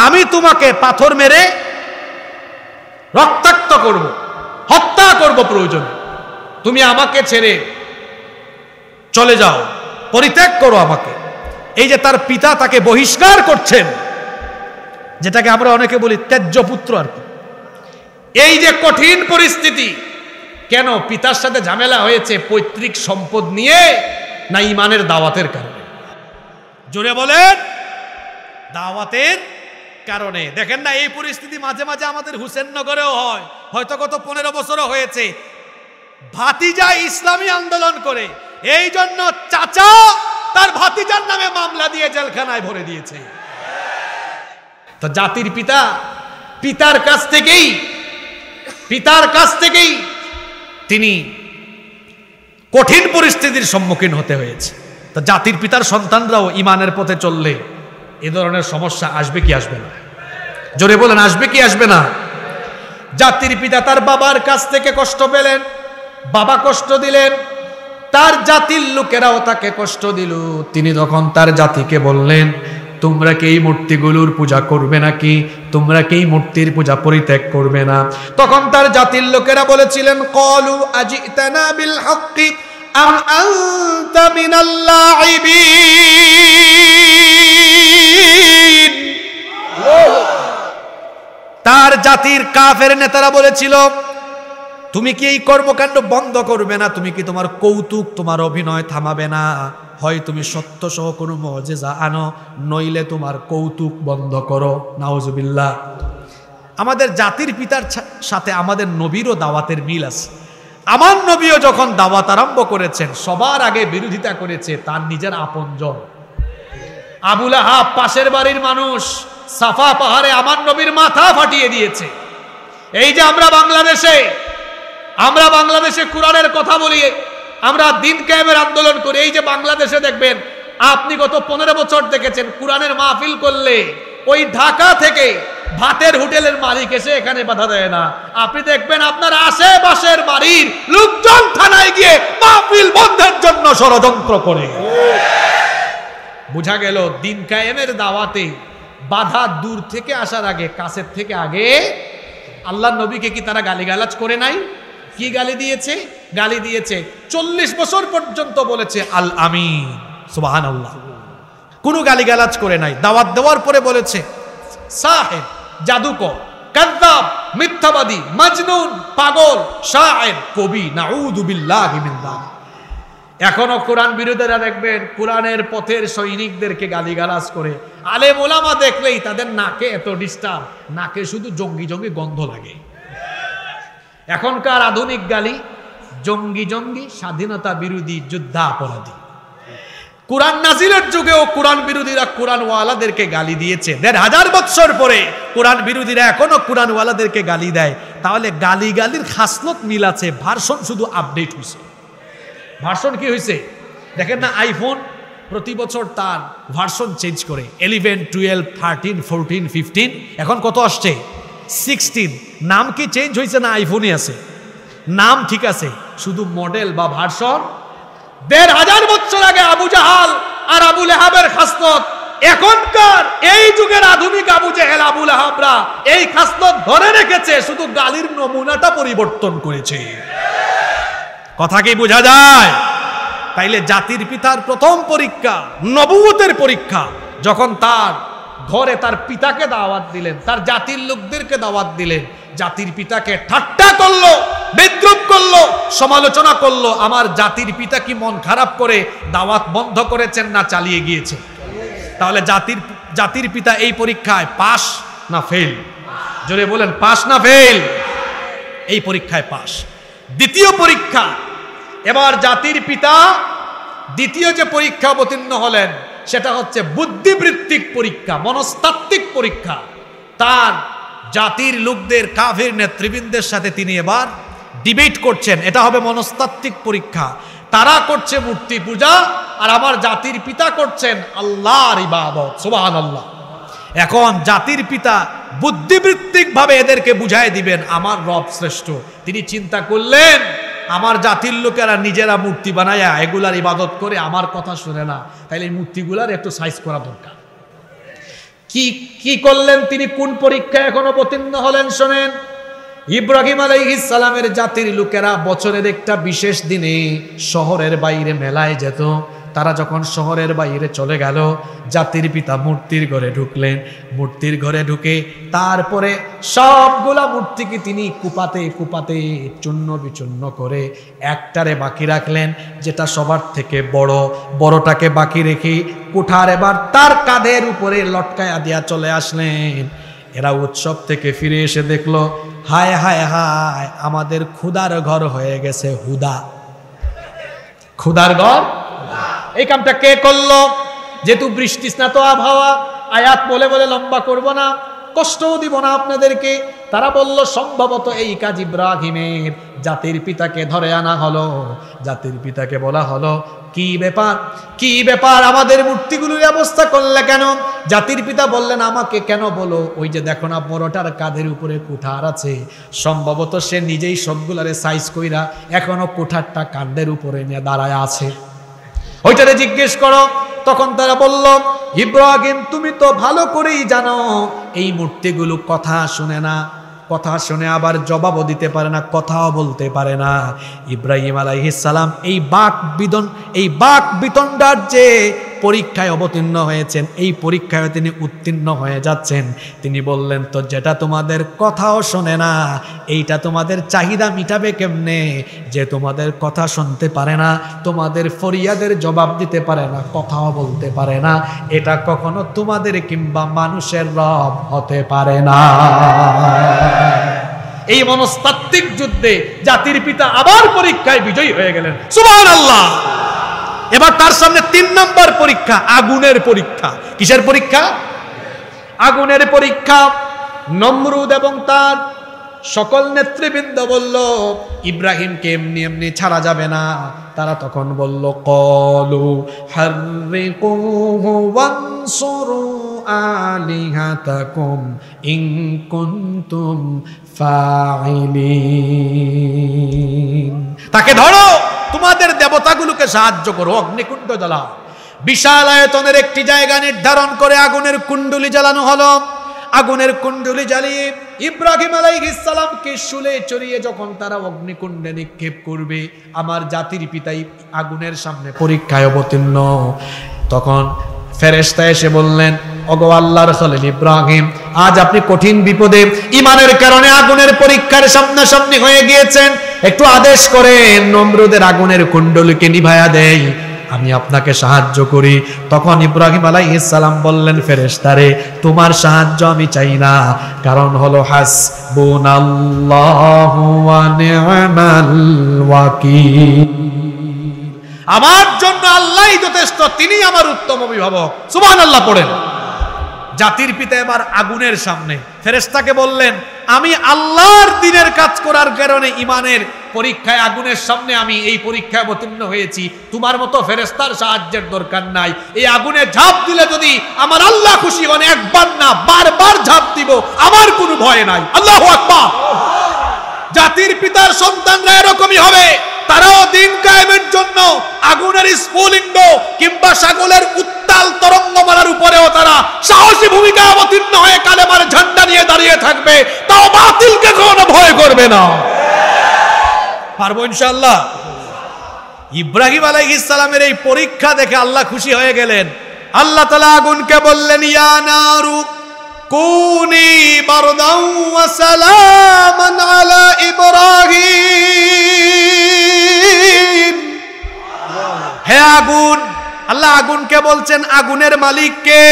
আমি তোমাকে পাথর মেরে রক্তাক্ত করব, হত্যা করব প্রয়োজনে, তুমি আমাকে ছেড়ে চলে যাও, পরিত্যাগ করো আমাকে। এই যে তার পিতা তাকে বহিষ্কার করছেন, যেটাকে আমরা অনেকে বলি ত্যায্য পুত্র আর কি। এই যে কঠিন পরিস্থিতি, কেন পিতার সাথে ঝামেলা হয়েছে? পৈতৃক সম্পদ নিয়ে না ইমানের দাওয়াতের কারণে? জোরে বলেন, দাওয়াতের কারণে। দেখেন না, এই পরিস্থিতি মাঝে মাঝে আমাদের হুসেননগরেও হয়, হয়তো গত 15 বছরও হয়েছে। ভাতিজা ইসলামী আন্দোলন করে, এই জন্য চাচা তার ভাতিজার নামে মামলা দিয়ে জেলখানায় ভরে দিয়েছে। তো জাতির পিতা, পিতার কাছ থেকেই তিনি কঠিন পরিস্থিতির সম্মুখীন হতে হয়েছে। তো জাতির পিতার সন্তানরাও ইমানের পথে চললে এ ধরনের সমস্যা আসবে কি আসবে না? জোরে বলেন, আসবে কি আসবে না? জাতির পিতা তার বাবার কাছ থেকে কষ্ট পেলেন, বাবা কষ্ট দিলেন, তার জাতির লোকেরাও তাকে কষ্ট দিল। তিনি তখন তার জাতিকে বললেন, তোমরা কি এই মূর্তিগুলোর পূজা করবে নাকি? তোমরা কি এই মূর্তির পূজা পরিত্যাগ করবে না? তখন তার জাতির লোকেরা বলেছিলেন, ক্বালু আজিতানা বিল হক্কি আম আনতা মিনাল লাইবিন। তার জাতির কাফের নেতারা বলেছিল, তুমি কি এই কর্মকাণ্ড বন্ধ করবে না? তুমি কি তোমার কৌতুক, তোমার অভিনয় থামাবে না? হয় তুমি সত্য সহ কোনো মুজিজা আনো, নইলে তোমার কৌতুক বন্ধ করো। নাউজুবিল্লাহ। আমাদের জাতির পিতার সাথে আমাদের নবীরও দাওয়াতের মিল আছে। আমার নবীও যখন দাওয়াত আরম্ভ করেছেন, সবার আগে বিরোধিতা করেছে তার নিজের আপনজন। আবু লাহাব পাশের বাড়ির মানুষ, সাফা পাহাড়ে আমার নবীর মাথা ফাটিয়ে দিয়েছে। এই যে আমরা বাংলাদেশে কোরআনের কথা বলি, আমরা দিন কায়েমের আন্দোলন করি। এই যে বাংলাদেশে দেখবেন, আপনি গত 15 বছর দেখেছেন কোরআনের মাহফিল করলে ওই ঢাকা থেকে ভাতের হোটেলের মালিক এসে এখানে বাধা দেয় না। আপনি দেখবেন আপনার আশেপাশের বাড়ির লোকজন থানায় গিয়ে মাহফিল বন্ধের জন্য ষড়যন্ত্র করে। বোঝা গেল দিন কায়েমের দাওয়াতে বাধা দূর থেকে আসার আগে, কাছের থেকে আগে। আল্লাহর নবীকে কি তারা গালিগালাজ করে নাই? কি গালি দিয়েছে? গালি দিয়েছে 40 বছর পর্যন্ত বলেছে আল আমিন, সুবহানাল্লাহ। কোনো গালিগালাজ করে নাই। দাওয়াত দেওয়ার পরে বলেছে সাহেব, জাদুকর, কাযযাব, মিথ্যাবাদী, মাজনুন, পাগল, শায়ের, কবি, নাউযু বিল্লাহি মিন যালিক। এখনো কোরআন বিরোধীরা দেখবেন কোরআনের পথের সৈনিকদেরকে গালিগালাজ করে। আলেম ওলামা দেখলেই তাদের নাকে এত ডিস্টার্ব, নাকে শুধু জঙ্গি জঙ্গি গন্ধ লাগে। এখনকার আধুনিক গালি জঙ্গি জঙ্গি, স্বাধীনতা বিরোধী, যুদ্ধাপরাধী। কোরআন নাজিলের যুগেও কোরআন বিরোধীরা কোরআনওয়ালাদেরকে গালি দিয়েছে। 1500 বছর পরে কোরআন বিরোধীরা এখনো কোরআনওয়ালাদেরকে গালি দেয়। তাহলে গালির খাসলত মিল আছে, ভার্সন শুধু আপডেট হয়েছে। ভার্সন কি হয়েছে দেখেন না, আইফোন প্রতি বছর তার ভার্সন চেঞ্জ করে। 11, 12, 13, 14, 15, এখন কত আসছে? 16। নাম কি চেঞ্জ হয়েছে না আইফোনই আছে? নাম ঠিক আছে, শুধু মডেল বা ভার্সন। 1500 বছর আগে আবু জাহাল আর আবু লাহাবের খাসলত, এখনকার এই যুগের আধুনিক আবু জেহেল, আবু লাহাবরা এই খাসলত ধরে রেখেছে, শুধু গালির নমুনাটা পরিবর্তন করেছে। কথা কি বোঝা যায়? তাইলে জাতির পিতার প্রথম পরীক্ষা নবুয়তের পরীক্ষা। যখন তার ঘরে তার পিতাকে দাওয়াত দিলেন, তার জাতির লোকদেরকে দাওয়াত দিলেন, জাতির পিতাকে ঠাট্টা করলো, বিদ্রুপ করলো, সমালোচনা করলো। আমার জাতির পিতা কি মন খারাপ করে দাওয়াত বন্ধ করেছেন না চালিয়ে গিয়েছেন? তাহলে জাতির পিতা এই পরীক্ষায় পাস না ফেল? জোরে বলেন, পাস না ফেল? এই পরীক্ষায় পাস। দ্বিতীয় পরীক্ষা, এবার জাতির পিতা দ্বিতীয় যে পরীক্ষা অবতীর্ণ হলেন সেটা হচ্ছে বুদ্ধিবৃত্তিক পরীক্ষা, মনস্তাত্ত্বিক পরীক্ষা। তার জাতির লোকদের, কাফির নেতৃবৃন্দের সাথে তিনি এবার ডিবেট করছেন। এটা হবে মনস্তাত্ত্বিক পরীক্ষা। তারা করছে মূর্তি পূজা, আর আমার জাতির পিতা করছেন আল্লাহর ইবাদত। সুবহানাল্লাহ। এখন জাতির পিতা বুদ্ধিবৃত্তিক ভাবে এদেরকে বুঝাই দিবেন আমার রব শ্রেষ্ঠ। তিনি চিন্তা করলেন আমার জাতির লোকেরা নিজেরা মূর্তি বানায়া এগুলার ইবাদত করে, আমার কথা শুনে না, তাইলে এই মূর্তিগুলার একটু সাইজ করা দরকার। কি করলেন তিনি? কোন পরীক্ষা এখন অবতীর্ণ হলেন শোনেন। ইব্রাহিম আলাইহিস সালামের জাতির লোকেরা বছরের একটা বিশেষ দিনে শহরের বাইরে মেলায় যেত। তারা যখন শহরের বাইরে চলে গেল, জাতির পিতা মূর্তির ঘরে ঢুকলেন। মূর্তির ঘরে ঢুকে তারপরে সবগুলা মূর্তিকে তিনি কুপাতে কুপাতে চূর্ণ বিচূর্ণ করে একটারে বাকি রাখলেন, যেটা সবার থেকে বড়টাকে বাকি রেখে কুঠার এবার তার কাঁধের উপরে লটকায়া দিয়া চলে আসলেন। এরা উৎসব থেকে ফিরে এসে দেখলো, হায় হায় হায়, আমাদের ক্ষুধার ঘর হয়ে গেছে হুদা। ক্ষুধার ঘর। এই কামটা কে করলো? যেহেতু বৃষ্টি স্নাত আবহাওয়া, আয়াত বলে বলে লম্বা করব না, কষ্টও দিব না আপনাদেরকে। তারা বলল সম্ভবত এই কাজ ইব্রাহিমের। জাতির পিতাকে ধরে আনা হলো। জাতির পিতাকে বলা হলো, কি ব্যাপার আমাদের মূর্তিগুলোর অবস্থা করলে কেন? জাতির পিতা বললেন, আমাকে কেন বলো? ওই যে দেখো না বড়টার কাঁধের উপরে কুঠার আছে, সম্ভবত সে নিজেই সবগুলারে সাইজ কইরা এখনো কুঠারটা কাঁধের উপরে নিয়ে দাঁড়ায় আছে, ওইটারে জিজ্ঞেস করো। তখন তারা বলল, ইব্রাহিম তুমি তো ভালো করেই জানো এই মূর্তিগুলো কথা শুনে না, কথা শুনে আবার জবাবও দিতে পারে না, কথাও বলতে পারে না। ইব্রাহিম আলাইহিস সালাম এই বাক বিতণ্ডার যে পরীক্ষায় অবতীর্ণ হয়েছেন, এই পরীক্ষায় তিনি উত্তীর্ণ হয়ে যাচ্ছেন। তিনি বললেন, তো যেটা তোমাদের কথাও শোনে না, এইটা তোমাদের চাহিদা মিটাবে কেমনে? যে তোমাদের কথা শুনতে পারে না, তোমাদের ফরিয়াদের জবাব দিতে পারে না, কথাও বলতে পারে না, এটা কখনো তোমাদের কিংবা মানুষের রব হতে পারে না। এই মনস্তাত্ত্বিক যুদ্ধে জাতির পিতা আবার পরীক্ষায় বিজয়ী হয়ে গেলেন। সুবহানাল্লাহ। এবার তার সামনে 3 নম্বর পরীক্ষা, আগুনের পরীক্ষা। কিসের পরীক্ষা? আগুনের পরীক্ষা। নমরুদ এবং তার সকল নেতৃবৃন্দ বলল, ইব্রাহিমকে এমনি এমনি ছাড়া যাবে না। তারা তখন বলল, ক্বালু হাররিকুহু ওয়ানসুরু আলিহাতাকুম ইন কুনতুম ফাইলিন। তাকে ধরো, তোমাদের দেবতাগুলোকে সাহায্য করো, অগ্নিকুণ্ড জ্বালাও। বিশাল আয়তনের একটি জায়গা নির্ধারণ করে আগুনের কুণ্ডুলি জ্বালানো হলো। আগুনের কুণ্ডুলি জ্বালিয়ে ইব্রাহিম আলাইহিস সালামকে শুলে চড়িয়ে যখন তারা অগ্নিকুণ্ডে নিক্ষেপ করবে, আমার জাতির পিতাই আগুনের সামনে পরীক্ষায় অবতীর্ণ। তখন ফেরেশতা এসে বললেন, ওগো আল্লাহর খলিল ইব্রাহিম, আজ আপনি কঠিন বিপদে, ইমানের কারণে আগুনের পরীক্ষার সামনাসামনি হয়ে গিয়েছেন। একটু আদেশ করেন নমরুদের আগুনের কুণ্ডলীকে নিভায়া দেই, আমি আপনাকে সাহায্য করি। তখন ইব্রাহিম আলাইহিস সালাম বললেন, ফেরেশতারে তোমার সাহায্য আমি চাই না, কারণ হলো হাসবুনাল্লাহু ওয়া নি'মাল ওয়াকিল। আমার জন্য আল্লাহই যথেষ্ট, তিনি আমার উত্তম অভিভাবক। সুবহানাল্লাহ পড়েন। জাতির পিতা এবার আগুনের সামনে ফেরেশতাকে বললেন, আমি আল্লাহর দ্বীনের কাজ করার কারণে ইমানের পরীক্ষায় আগুনের সামনে আমি এই পরীক্ষায় অবতীর্ণ হয়েছি, তোমার মতো ফেরেশতার সাহায্যের দরকার নাই। এই আগুনে ঝাঁপ দিলে যদি আমার আল্লাহ খুশি হন, একবার না বারবার ঝাঁপ দিব, আমার কোনো ভয় নাই। আল্লাহু আকবার। জাতির পিতার সন্তানরা এরকমই হবে, তারাও দিন কায়েমের জন্য আগুনের স্ফুলিঙ্গ কিংবা সাগরের উত্তাল তরঙ্গমালার উপরেও তারা সাহসী ভূমিকা অবতীর্ণ হয়ে কালেমার ঝান্ডা নিয়ে দাঁড়িয়ে থাকবে, তাও বাতিলকে কখনো ভয় করবে না। পারবো ইনশাআল্লাহ। ইব্রাহিম আলাইহিস সালামের এই পরীক্ষা দেখে আল্লাহ খুশি হয়ে গেলেন। আল্লাহ তাআলা আগুনকে বললেন, ইয়া নারু কুনি বারদাও ওয়া সালামান আলা ইব্রাহিম। হে আগুন, আল্লাহ আগুনকে বলছেন, আগুনের মালিক কে?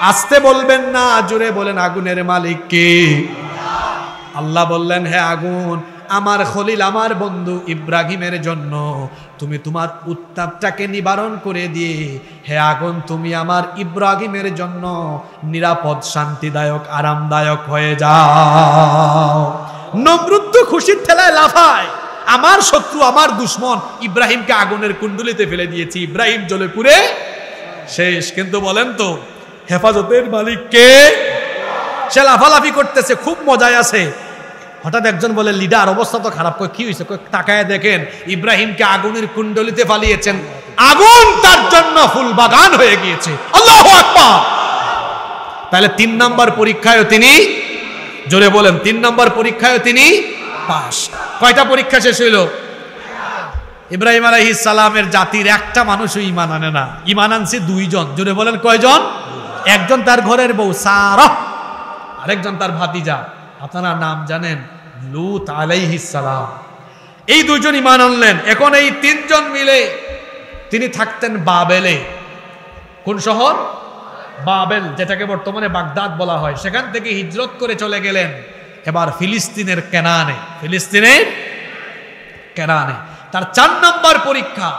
আসতে বলবেন না, জোরে বলেন আগুনের মালিক কে? আল্লাহ বললেন, হে আগুন, আমার খলিল, আমার বন্ধু ইব্রাহিমের জন্য তুমি তোমার উত্তাপটাকে নিবারণ করে দিয়ে, হে আগুন, তুমি আমার ইব্রাহিমের জন্য নিরাপদ, শান্তিদায়ক, আরামদায়ক হয়ে যাও। নমরুদ তো খুশির ঠেলায় লাফায়, আমার শত্রু, আমার দুশ্মন ইব্রাহিমকে আগুনের কুণ্ডলিতে ফেলে দিয়েছি, ইব্রাহিম জ্বলে পুড়ে শেষ। কিন্তু বলেন তো হেফাজতের মালিক কে? সে লাফালাফি করতেছে, খুব মজায় আছে। হঠাৎ একজন বলে, লিডার অবস্থা তো খারাপ, কি হয়েছে? তাকায় দেখেন ইব্রাহিমকে আগুনের কুণ্ডলিতে ফালিয়েছেন, আগুন তার জন্য ফুল বাগান হয়ে গিয়েছে। আল্লাহু আকবার। তাহলে 3 নম্বর পরীক্ষায় তিনি, জোরে বলেন, 3 নম্বর পরীক্ষায় তিনি পাস। কয়টা পরীক্ষা শেষ হইল? ইব্রাহিম আলাইহিস সালামের জাতির একটা মানুষও ঈমান আনে না। ঈমান আনছে 2 জন। জোরে বলেন কয়জন? একজন তার ঘরের বউ সারা, আরেকজন তার ভাতিজা, আপনারা নাম জানেন, লূত আলাইহিস সালাম। এই 2 জন ঈমান আনলেন। এখন এই 3 জন মিলে, তিনি থাকতেন বাবেলে। কোন শহর? বাবেল, যেটাকে বর্তমানে বাগদাদ বলা হয়। সেখান থেকে হিজরত করে চলে গেলেন এবার ফিলিস্তিনের কেনানে। ফিলিস্তিনের কেনানে তার 4 নম্বর পরীক্ষা।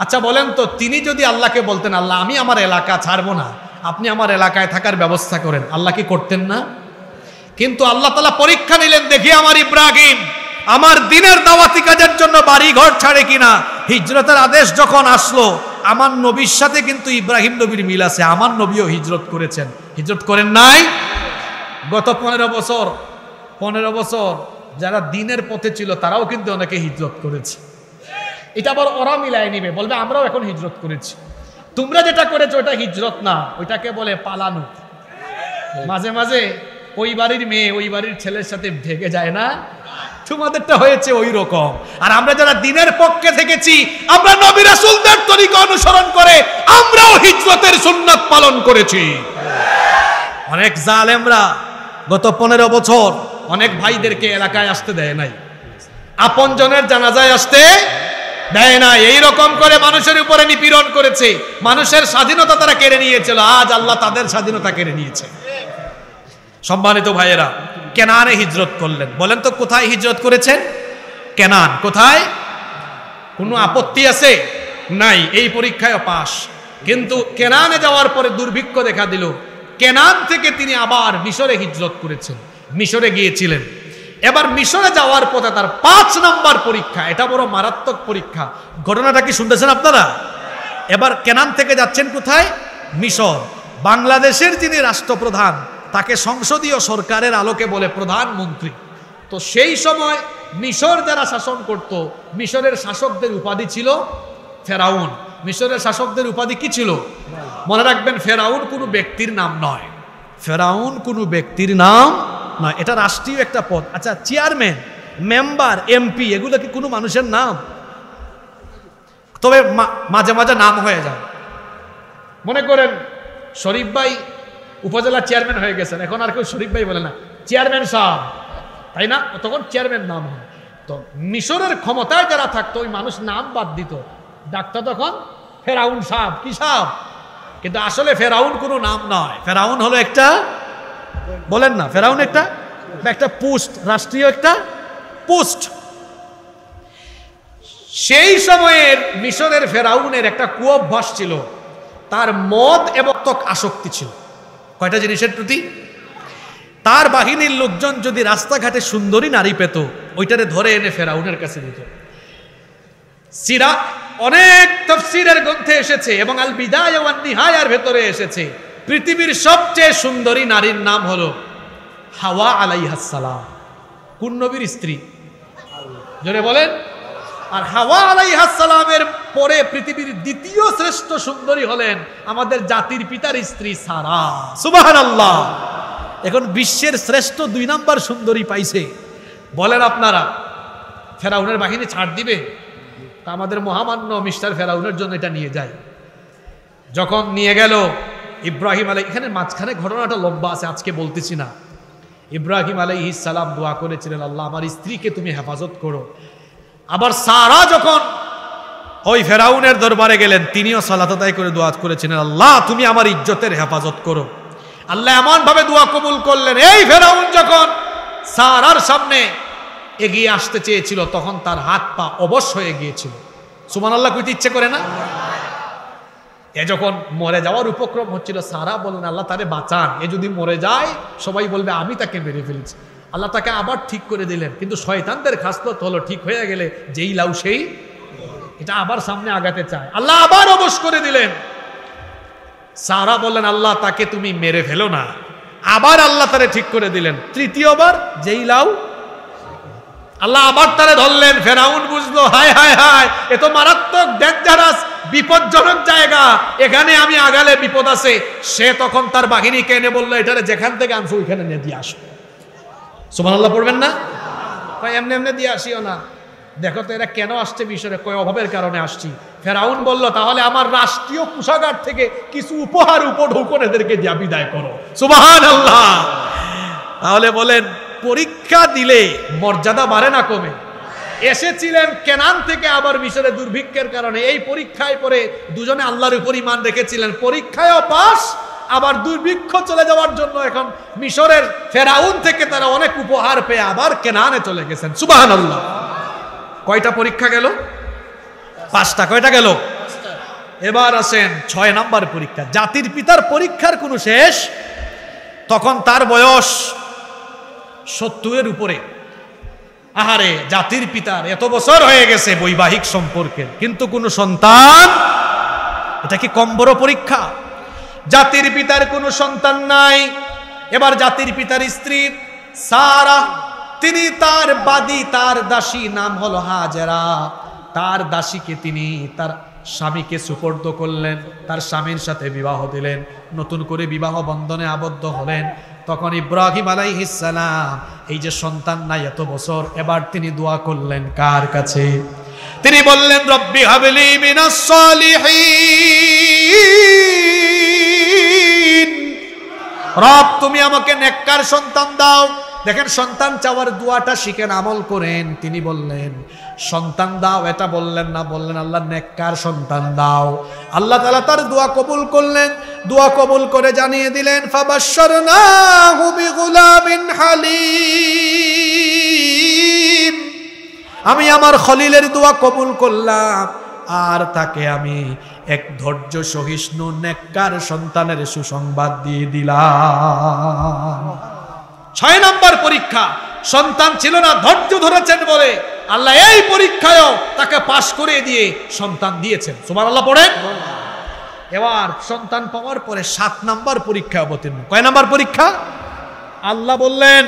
আচ্ছা বলেন তো, তিনি যদি আল্লাহকে বলতেন, আল্লাহ আমি আমার এলাকা ছাড়বো না, আপনি আমার এলাকায় থাকার ব্যবস্থা করেন, আল্লাহ কি করতেন না? কিন্তু আল্লাহ তাআলা পরীক্ষা নিলেন, দেখি আমার ইব্রাহিম আমার দ্বীনের দাওয়াতি কাজের জন্য বাড়ি ঘর ছাড়ে কিনা। হিজরতের আদেশ যখন আসলো, আমার নবীর সাথে কিন্তু ইব্রাহিম নবীর মিল আছে, আমার নবীও হিজরত করেছেন। হিজরত করেন নাই? গত 15 বছর যারা দ্বীনের পথে ছিল তারাও কিন্তু অনেকে হিজরত করেছে। এটা আবার ওরা মিলাই নিবে, বলবে আমরাও এখন হিজরত করেছি। তোমরা যেটা করেছো ওটা হিজরত না, ওইটাকে বলে পালানো। মাঝে মাঝে ওই বাড়ির মেয়ে ওই বাড়ির ছেলের সাথে ভেগে যায় না, তোমাদেরটা হয়েছে ওই রকম। আর আমরা যারা দ্বীনের পক্ষে থেকেছি, আমরা নবী রাসূলদের তরিকা অনুসরণ করে আমরাও হিজরতের সুন্নাত পালন করেছি। অনেক জালেমরা গত 15 বছর অনেক ভাইদেরকে এলাকায় আসতে দেয় নাই, আপনজনের জানাজায় আসতে দেয় নাই। এইরকম করে মানুষের উপরে নিপীড়ন করেছে, মানুষের স্বাধীনতা তারা কেড়ে নিয়েছিল। আজ আল্লাহ তাদের স্বাধীনতা কেড়ে নিয়েছে। সম্মানিত ভাইয়েরা, কেনানে হিজরত করলেন। বলেন তো কোথায় হিজরত করেছেন? কেনান। কোথায়? কোনো আপত্তি আছে? নাই। এই পরীক্ষায় পাস। কিন্তু কেনানে যাওয়ার পরে দুর্ভিক্ষ দেখা দিল। কেনান থেকে তিনি আবার মিশরে হিজরত করেছেন, মিশরে গিয়েছিলেন। এবার মিশরে যাওয়ার পথে তার 5 নম্বর পরীক্ষা। এটা বড় মারাত্মক পরীক্ষা। ঘটনাটা কি শুনতেছেন আপনারা? এবার কেনান থেকে যাচ্ছেন কোথায়? মিশর। বাংলাদেশের যিনি রাষ্ট্রপ্রধান, তাকে সংসদীয় সরকারের আলোকে বলে প্রধানমন্ত্রী। তো সেই সময় মিশর যারা শাসন করত, মিশরের শাসকদের উপাধি ছিল ফেরাউন। মিশরের শাসকদের উপাধি কি ছিল? মনে রাখবেন, ফেরাউন কোনো ব্যক্তির নাম নয়। ফেরাউন কোনো ব্যক্তির নাম নয়, এটা রাষ্ট্রীয় একটা পদ। আচ্ছা, চেয়ারম্যান, মেম্বার, এমপি, এগুলো কি কোনো মানুষের নাম? তবে মাঝে মাঝে নাম হয়ে যায়। মনে করেন শরীফ ভাই উপজেলা চেয়ারম্যান হয়ে গেছেন, এখন আর কেউ শরীফ ভাই বলে না, চেয়ারম্যান সাহেব, তাই না? তখন চেয়ারম্যান নাম হয়। তো মিশরের ক্ষমতায় যারা থাকতো, ওই মানুষ নাম বাদ দিত, ডাক্তার তখন ফেরাউন সাহেব। কি সাহেব? কিন্তু আসলে ফেরাউন কোনো নাম নয়। ফেরাউন হলো একটা, বলেন না, ফেরাউন একটা পোস্ট, রাষ্ট্রীয় একটা পোস্ট। সেই সময়ের মিশরের ফেরাউনের একটা কুঅভ্যাস ছিল, তার মদ এবং ত্বক আসক্তি ছিল। কয়টা জিনিসের প্রতি? তার বাহিনীর লোকজন যদি রাস্তাঘাটে সুন্দরী নারী পেত, ওইটারে ধরে এনে ফেরাউনের কাছে দিত। সিরা অনেক তাফসীরের গ্রন্থে এসেছে এবং আল বিদায়া ওয়ান নিহায়ার ভেতরে এসেছে, পৃথিবীর সবচেয়ে সুন্দরী নারীর নাম হলো হাওয়া আলাইহাস সালাম। কোন নবীর স্ত্রী? জোরে বলেন। আর হাওয়া আলাইহাস সালামের পরে পৃথিবীর দ্বিতীয় শ্রেষ্ঠ সুন্দরী হলেন আমাদের জাতির পিতার স্ত্রী সারা। সুবহানাল্লাহ। এখন বিশ্বের শ্রেষ্ঠ 2 নম্বর সুন্দরী পাইছে। বলেন আপনারা, ফেরাউনের বাহিনী ছাড় দিবে? তা আমাদের মহামান্য মিস্টার ফেরাউনের জন্য এটা নিয়ে যায়। যখন নিয়ে গেল ইব্রাহিম আলাইহিস, এখানে মাঝখানে ঘটনাটা লম্বা আছে, আজকে বলতেছি না। ইব্রাহিম আলাইহিস সালাম দোয়া করেছিলেন, আল্লাহ আমার স্ত্রীকে তুমি হেফাজত করো। আবার সারা যখন ওই ফেরাউনের দরবারে গেলেন, তিনিও সালাত আদায় করে দোয়া করেছিলেন, আল্লাহ তুমি আমার ইজ্জতের হেফাজত করো। আল্লাহ এমন ভাবে দোয়া কবুল করলেন, এই ফেরাউন যখন সারার সামনে এগিয়ে আসতে চেয়েছিল তখন তার হাত পা অবশ হয়ে গিয়েছিল। সুবহানাল্লাহ কইতে ইচ্ছে করে না? এ যখন মরে যাওয়ার উপক্রম হচ্ছিল, সারা বললেন আল্লাহ তারে বাঁচান, এ যদি মরে যায় সবাই বলবে আমি তাকে মেরে ফেলেছি। আল্লাহ তাকে আবার ঠিক করে দিলেন, কিন্তু শয়তানদের খাসলত হলো ঠিক হয়ে গেলে যেই লাউ সেই, এটা আবার সামনে আগাতে চায়। আল্লাহ আবার অবশ করে দিলেন। সারা বললেন আল্লাহ তাকে তুমি মেরে ফেলো না, আবার আল্লাহ তারে ঠিক করে দিলেন। তৃতীয়বার যেই লাউ, আল্লাহ আবার তারে ধরলেন। ফেরাউন বুঝলো হায় হায় হায়, এ তো মারাত্মক ডেঞ্জারাস বিপজ্জনক জায়গা, এখানে আমি আগালে বিপদ আছে। সে তখন তার বাহিনীকে এনে বললো এটারে যেখান থেকে আনছো ওইখানে নিয়ে দিয়ে আসো। সুবহানাল্লাহ পড়বেন না? এমনি এমনি দিয়ে আসিও না, দেখো তো এরা কেন আসছে মিশরে, কয় অভাবের কারণে আসছি। ফেরাউন বলল তাহলে আমার রাষ্ট্রীয় কোষাগার থেকে কিছু উপহার উপঢৌকন এদেরকে দিয়া বিদায় করো। সুবহানাল্লাহ। তাহলে বলেন পরীক্ষা দিলে মর্যাদা বাড়ে না কমে? এসেছিলেন কেনান থেকে আবার মিশরে দুর্ভিক্ষের কারণে, এই পরীক্ষায় পরে দুজনে আল্লাহর উপর ঈমান রেখেছিলেন, পরীক্ষায়ও পাস, আবার দুর্ভিক্ষ চলে যাওয়ার জন্য এখন মিশরের ফেরাউন থেকে তারা অনেক উপহার পেয়ে আবার কেনানে চলে গেছেন। সুবহানাল্লাহ। কয়টা পরীক্ষা গেল? 5টা। কয়টা গেল? এবার আসেন 6 নাম্বার পরীক্ষা। জাতির পিতার পরীক্ষার কোনো শেষ। তখন তার বয়স 70-এর উপরে। আহারে, জাতির পিতার এত বছর হয়ে গেছে বৈবাহিক সম্পর্কের, কিন্তু কোনো সন্তান। এটা কি কম বড় পরীক্ষা? জাতির পিতার কোনো সন্তান নাই। এবার জাতির পিতার স্ত্রী সারা, তিনি তার বাদী, তার দাসী নাম হলো হাজেরা, তার দাসীকে তিনি তার স্বামীকে সুপর্দ করলেন, তার স্বামীর সাথে বিবাহ দিলেন, নতুন করে বিবাহ বন্ধনে আবদ্ধ হলেন। তখন ইব্রাহিম আলাইহিস সালাম, এই যে সন্তান নাই এত বছর, এবার তিনি দোয়া করলেন কার কাছে? তিনি বললেন রব্বি হাবলি মিনাস সালিহিন, রব তুমি আমাকে নেককার সন্তান দাও। দেখেন সন্তান চাওয়ার দোয়াটা শিখেন, আমল করেন। তিনি বললেন সন্তান দাও, এটা বললেন না, বললেন আল্লাহ নেককার সন্তান দাও। আল্লাহ তাআলা তার দোয়া কবুল করলেন। দোয়া কবুল করে জানিয়ে দিলেন ফাবাশশারনাহু বিগুলামিন হালিম, আমি আমার খলিলের দোয়া কবুল করলাম, আর তাকে আমি এক ধৈর্য সহিষ্ণু নেককার সন্তানের সুসংবাদ দিয়ে দিলাম। 6 নাম্বার পরীক্ষা। সন্তান ছিল না, ধৈর্য ধরেছেন বলে আল্লাহ এই পরীক্ষায়ও তাকে পাশ করে দিয়ে সন্তান দিয়েছেন। সুবহানাল্লাহ পড়েন। এবার সন্তান পাওয়ার পরে 7 নাম্বার পরীক্ষা অবতীর্ণ। কয় নাম্বার পরীক্ষা? আল্লাহ বললেন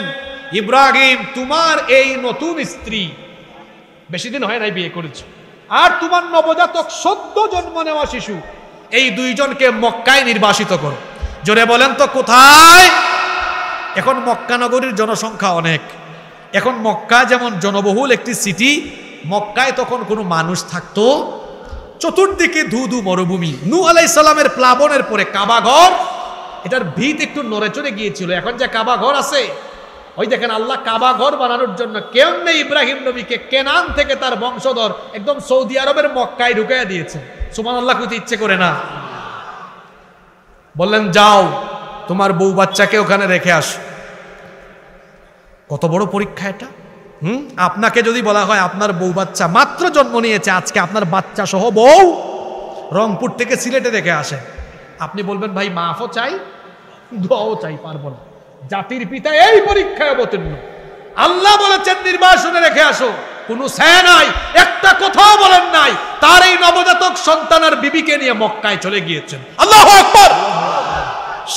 ইব্রাহিম তোমার এই নতুন স্ত্রী, বেশি দিন হয় নাই বিয়ে করেছো, আর তোমার নবজাতক সদ্য জন্ম নেওয়া শিশু, এই 2 জনকে মক্কায় নির্বাসিত করো। জোরে বলেন তো কোথায়? এখন মক্কা নগরীর জনসংখ্যা অনেক। এখন মক্কা যেমন জনবহুল একটি সিটি, মক্কায় তখন কোনো মানুষ থাকতো, চতুর্দিকে ধুধু মরুভূমি। নূহ আলাইহিস সালামের প্লাবনের পরে কাবা ঘর, এটার ভিত একটু নড়ে চড়ে গিয়েছিল। এখন যে কাবা ঘর আছে, ওই দেখেন আল্লাহ কাবা ঘর বানানোর জন্য কেমনে ইব্রাহিম নবীকে কেনান থেকে তার বংশধর একদম সৌদি আরবের মক্কায় ঢুকাইয়া দিয়েছেন। সুবহানাল্লাহ কইতে ইচ্ছে করে না? বললেন যাও তোমার বউ বাচ্চাকে ওখানে রেখে আসো। কত বড় পরীক্ষা এটা। আপনাকে যদি বলা হয় আপনার বউ বাচ্চা মাত্র জন্ম নিয়েছে, আজকে আপনার বাচ্চা সহ বউ রংপুর থেকে সিলেটে রেখে আসে, আপনি বলবেন ভাই মাফও চাই, দোয়াও চাই, পারবো না। জাতির পিতা এই পরীক্ষায় অবতীর্ণ। আল্লাহ বলেছেন নির্বাসনে রেখে আসো, কোনো ছায়া নাই, একটা কথাও বলেন নাই। তার এই নবজাতক সন্তান আর বিবিকে নিয়ে মক্কায় চলে গিয়েছেন। আল্লাহু আকবার।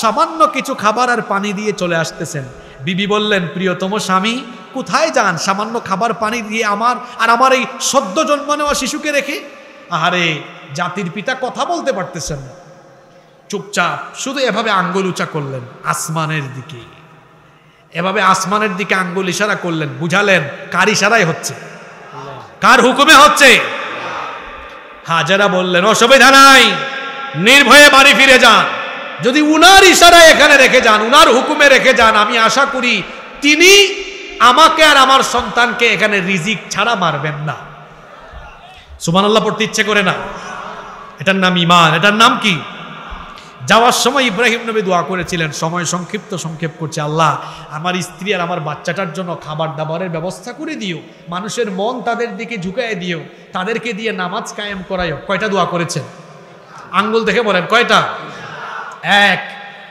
সামান্য কিছু খাবার আর পানি দিয়ে চলে আসতেছেন। বিবি বললেন প্রিয়তম স্বামী কোথায় যান? সামান্য খাবার পানি দিয়ে আমার আর আমার এই সদ্য জন্ম নেওয়া শিশুকে রেখে? আহারে, জাতির পিতা কথা বলতে পারতেছেন না, চুপচাপ শুধু এভাবে আঙ্গুল উঁচা করলেন আসমানের দিকে, এভাবে আসমানের দিকে আঙ্গুল ইশারা করলেন, বুঝালেন কার ইশারায় হচ্ছে, কার হুকুমে হচ্ছে। হাজেরা বললেন অসুবিধা নাই, নির্ভয়ে বাড়ি ফিরে যান। যদি উনার ইশারায় এখানে রেখে যান, উনার হুকুমে রেখে যান, আমি আশা করি তিনি আমাকে আর আমার সন্তানকে এখানে রিজিক ছাড়া মারবেন না। সুবহানাল্লাহ পড়তে ইচ্ছে করে না? এটার নাম ঈমান। এটার নাম কি? যাওয়ার সময় ইব্রাহিম নবী দোয়া করেছিলেন, সময় সংক্ষেপ করছে, আল্লাহ আমার স্ত্রী আর আমার বাচ্চাটার জন্য খাবার দাবারের ব্যবস্থা করে দিও, মানুষের মন তাদের দিকে ঝুঁকায় দিও, তাদেরকে দিয়ে নামাজ কায়েম করাইও। কয়টা দোয়া করেছেন? আঙ্গুল দেখে বলেন কয়টা? এক,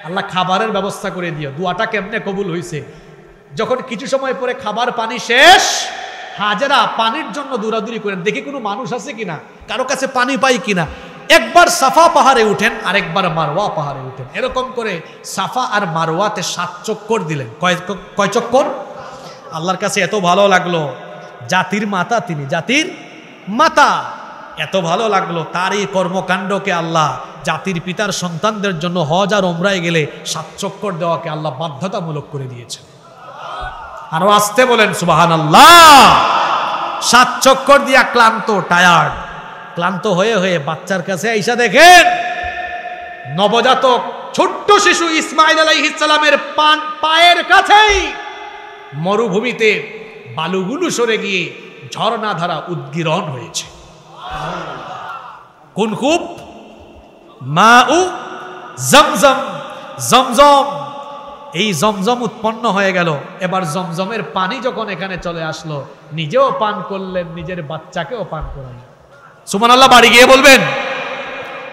আল্লাহ খাবারের ব্যবস্থা করে দিও। দোয়াটা কেমনে কবুল হয়েছে? যখন কিছু সময় পরে খাবার পানি শেষ, হাজেরা পানির জন্য দৌড়াদৌড়ি করেন, দেখি কোনো মানুষ আছে কিনা, কারো কাছে পানি পাই কিনা। একবার সাফা পাহাড়ে উঠেন, আরেকবার মারওয়া পাহাড়ে উঠেন, এরকম করে সাফা আর মারওয়াতে 7 চক্কর দিলেন। কয় চক্কর? আল্লাহর কাছে এত ভালো লাগলো, জাতির মাতা তিনি, জাতির মাতা, এত ভালো লাগলো তার এই কর্মকাণ্ডকে আল্লাহ জাতির পিতার সন্তানদের জন্য হজ আর ওমরায় গেলে 7 চক্কর দেওয়াকে আল্লাহ বাধ্যতামূলক করে দিয়েছেন। আরো আসতে বলেন সুবহানাল্লাহ। 7 চক্কর দিয়া ক্লান্ত হয়ে বাচ্চার কাছে আইসা দেখেন নবজাতক ছোট্ট শিশু ইসমাইল আলাইহিস সালামের পায়ের কাছেই মরুভূমিতে বালুগুলো সরে গিয়ে ঝর্ণা ধারা উদ্গীরণ হয়েছে। কোন কূপ? মাউ জমজম, জমজম। এই জমজম উৎপন্ন হয়ে গেল। এবার জমজমের পানি যখন এখানে চলে আসলো, নিজেও পান করলেন, নিজের বাচ্চাকেও পান করালেন। সুবহানাল্লাহ বাড়ি গিয়ে বলবেন।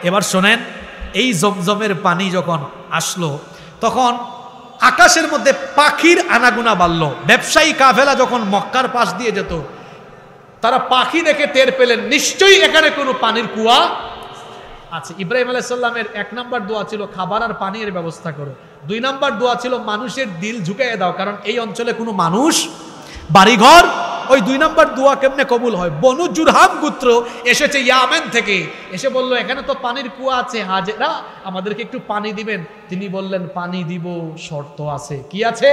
এবার শোনেন, এই জমজমের পানি যখন আসলো, তখন আকাশের মধ্যে পাখির আনাগুনা বাড়ল। ব্যবসায়ী কাফেলা যখন মক্কার পাশ দিয়ে যেত, তারা পাখি দেখে টের পেলেন নিশ্চয়ই এখানে কোনো পানির কুয়া আছে। ইব্রাহিম আলাইহিস সালামের 1 নম্বর দোয়া ছিল খাবার আর পানির ব্যবস্থা করো। 2 নম্বর দোয়া ছিল মানুষের দিল ঝুঁকিয়ে দাও, কারণ এই অঞ্চলে কোনো মানুষ, বাড়িঘর। ওই 2 নম্বর দোয়া কেমনে কবুল হয়? বনু জুরহাম গোত্র এসেছে ইয়ামেন থেকে, এসে বলল এখানে তো পানির কুয়া আছে, হাজেরা আমাদেরকে একটু পানি দিবেন। তিনি বললেন পানি দিব, শর্ত আছে। কি আছে?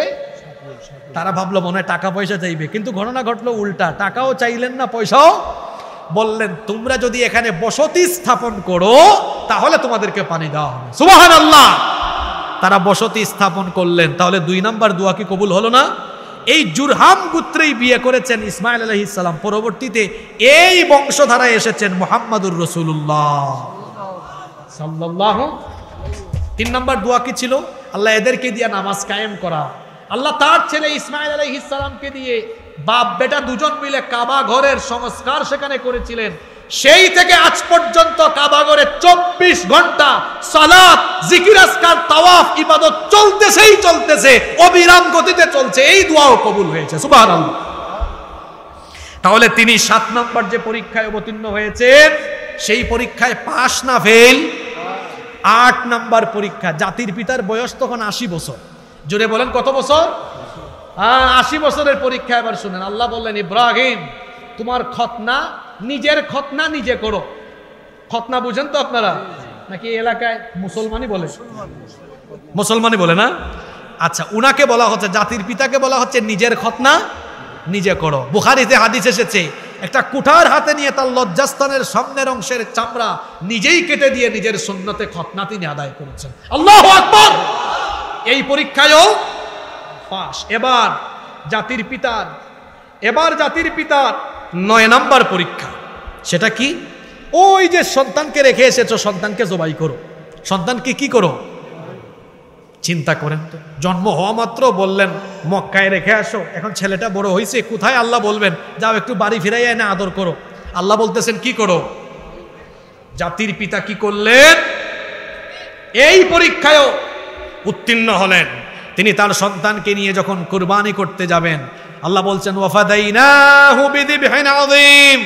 তারা ভাবলো মনে হয় টাকা পয়সা চাইবে, কিন্তু ঘটনা ঘটলো উল্টা। টাকাও চাইলেন না, পয়সাও। বললেন তোমরা যদি এখানে বসতি স্থাপন করো তাহলে তোমাদেরকে পানি দেওয়া হবে। সুবহানাল্লাহ। তারা বসতি স্থাপন করলেন, তাহলে 2 নম্বর দোয়া কি কবুল হলো না? এই জুরহাম গোত্রেই বিয়ে করেছেন ইসমাইল আলাইহিস সালাম। পরবর্তীতে এই বংশধারায় এসেছেন মুহাম্মাদুর রাসূলুল্লাহ সাল্লাল্লাহু। 3 নম্বর দোয়া কি ছিল? আল্লাহ এদেরকে দিয়ে নামাজ কায়েম করা। আল্লাহ তার ছেলে ইসমাইল আলাইহিস সালামকে দিয়ে বাপ বেটা দুজন মিলে কাবা ঘরের সংস্কার সেখানে করেছিলেন। সেই থেকে আজ পর্যন্ত কাবা ঘরে 24 ঘন্টা সালাত, জিকির, আজকার, তাওয়াফ, ইবাদত চলতেছে, অবিরাম গতিতে চলছে। এই দোয়াও কবুল হয়েছে। সুবহানাল্লাহ। তাহলে তিনি 7 নম্বর যে পরীক্ষায় অবতীর্ণ হয়েছেন, সেই পরীক্ষায় পাস না ফেল? 8 নম্বর পরীক্ষা। জাতির পিতার বয়স তখন 80 বছর। জোরে বলেন কত বছর? 80 বছরের পরীক্ষা। এবার শুনেন, আল্লাহ বললেন ইব্রাহিম তোমার খতনা, নিজের খতনা নিজে করো। খতনা বুঝেন তো আপনারা? নাকি এলাকায় মুসলমানই বলে? মুসলমানই বলে না? আচ্ছা, উনাকে বলা হচ্ছে, জাতির পিতাকে বলা হচ্ছে নিজের খতনা নিজে করো। বুখারীতে হাদিস এসেছে, একটা কুঠার হাতে নিয়ে তার লজ্জাস্থানের সামনের অংশের চামড়া নিজেই কেটে দিয়ে নিজের সুন্নতে খতনা তিনি আদায় করেছেন। আল্লাহু আকবার। এই পরীক্ষায়ও পাস। এবার জাতির পিতার 9 নম্বর পরীক্ষা। সেটা কি? ওই যে সন্তানকে রেখে এসেছো, সন্তানকে জবাই করো। সন্তানকে কি করো? চিন্তা করেন তো, জন্ম হওয়া মাত্র বললেন মক্কায় রেখে আসো। এখন ছেলেটা বড় হয়েছে, কোথায় আল্লাহ বলবেন যাও একটু বাড়ি ফিরাইয়া এনে আদর করো? আল্লাহ বলতেছেন কি করো? জাতির পিতা কি করলেন? এই পরীক্ষায়ও উত্তীর্ণ হলেন। তিনি তার সন্তানকে নিয়ে যখন কুরবানি করতে যাবেন, আল্লাহ বলছেন ওয়াফাদাইনাহু বিযিবহিন আযীম।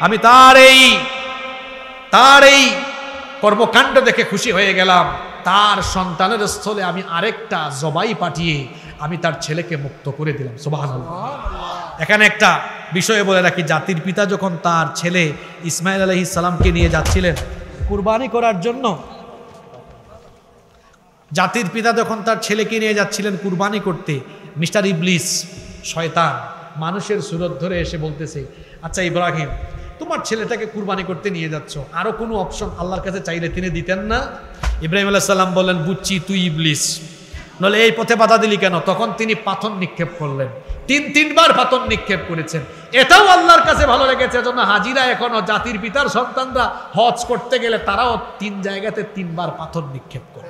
আমি তার এই কর্মকাণ্ড দেখে খুশি হয়ে গেলাম। তার সন্তানের স্থলে আমি আরেকটা জবাই পাঠিয়ে আমি তার ছেলেকে মুক্ত করে দিলাম। সুবহানাল্লাহ। এখানে একটা বিষয় বলে রাখি, জাতির পিতা যখন তার ছেলে ইসমাইল আলাইহিস সালামকে নিয়ে যাচ্ছিলেন কুরবানি করার জন্য, জাতির পিতা যখন তার ছেলেকে নিয়ে যাচ্ছিলেন কুরবানি করতে, মিস্টার ইবলিস, শয়তান, মানুষের সুরত ধরে এসে বলতেছে, আচ্ছা ইব্রাহিম তোমার ছেলেটাকে কুরবানি করতে নিয়ে যাচ্ছ, আরো কোনো অপশন আল্লাহর কাছে চাইলে তিনি দিতেন না? ইব্রাহিম আলাইহিস সালাম বললেন, বুঝছি তুই ইবলিস, নলে এই পথে বাধা দিলি কেন? তখন তিনি পাথর নিক্ষেপ করলেন, তিনবার পাথর নিক্ষেপ করেছেন। এটাও আল্লাহর কাছে ভালো লেগেছে, এজন্য হাজিরা এখনো জাতির পিতার সন্তানরা হজ করতে গেলে তারাও 3 জায়গাতে 3বার পাথর নিক্ষেপ করে।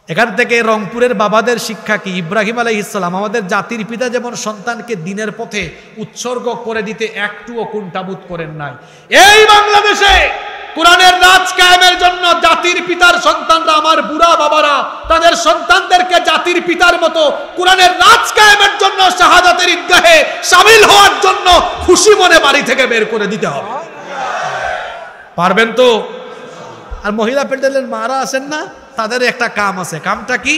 এখান থেকে রংপুরের বাবাদের শিক্ষা কি? ইব্রাহিম আলাইহিস সালাম আমাদের জাতির পিতা যেমন সন্তানকে দ্বীনের পথে উৎসর্গ করে দিতে একটুও কুণ্ঠাবোধ করেন নাই, এই বাংলাদেশে কোরআনের রাজ কায়েমের জন্য জাতির পিতার সন্তানরা, আমার বুড়া বাবারা তাদের সন্তানদেরকে জাতির পিতার মতো কোরআনের রাজ কায়েমের জন্য শাহাদাতের ঈদগাহে শামিল হওয়ার জন্য খুশি মনে বাড়ি থেকে বের করে দিতে হবে। পারবেন তো? আর মহিলা প্যান্ডেলের মারা আছেন না, তাদের একটা কাম আছে। কামটা কি?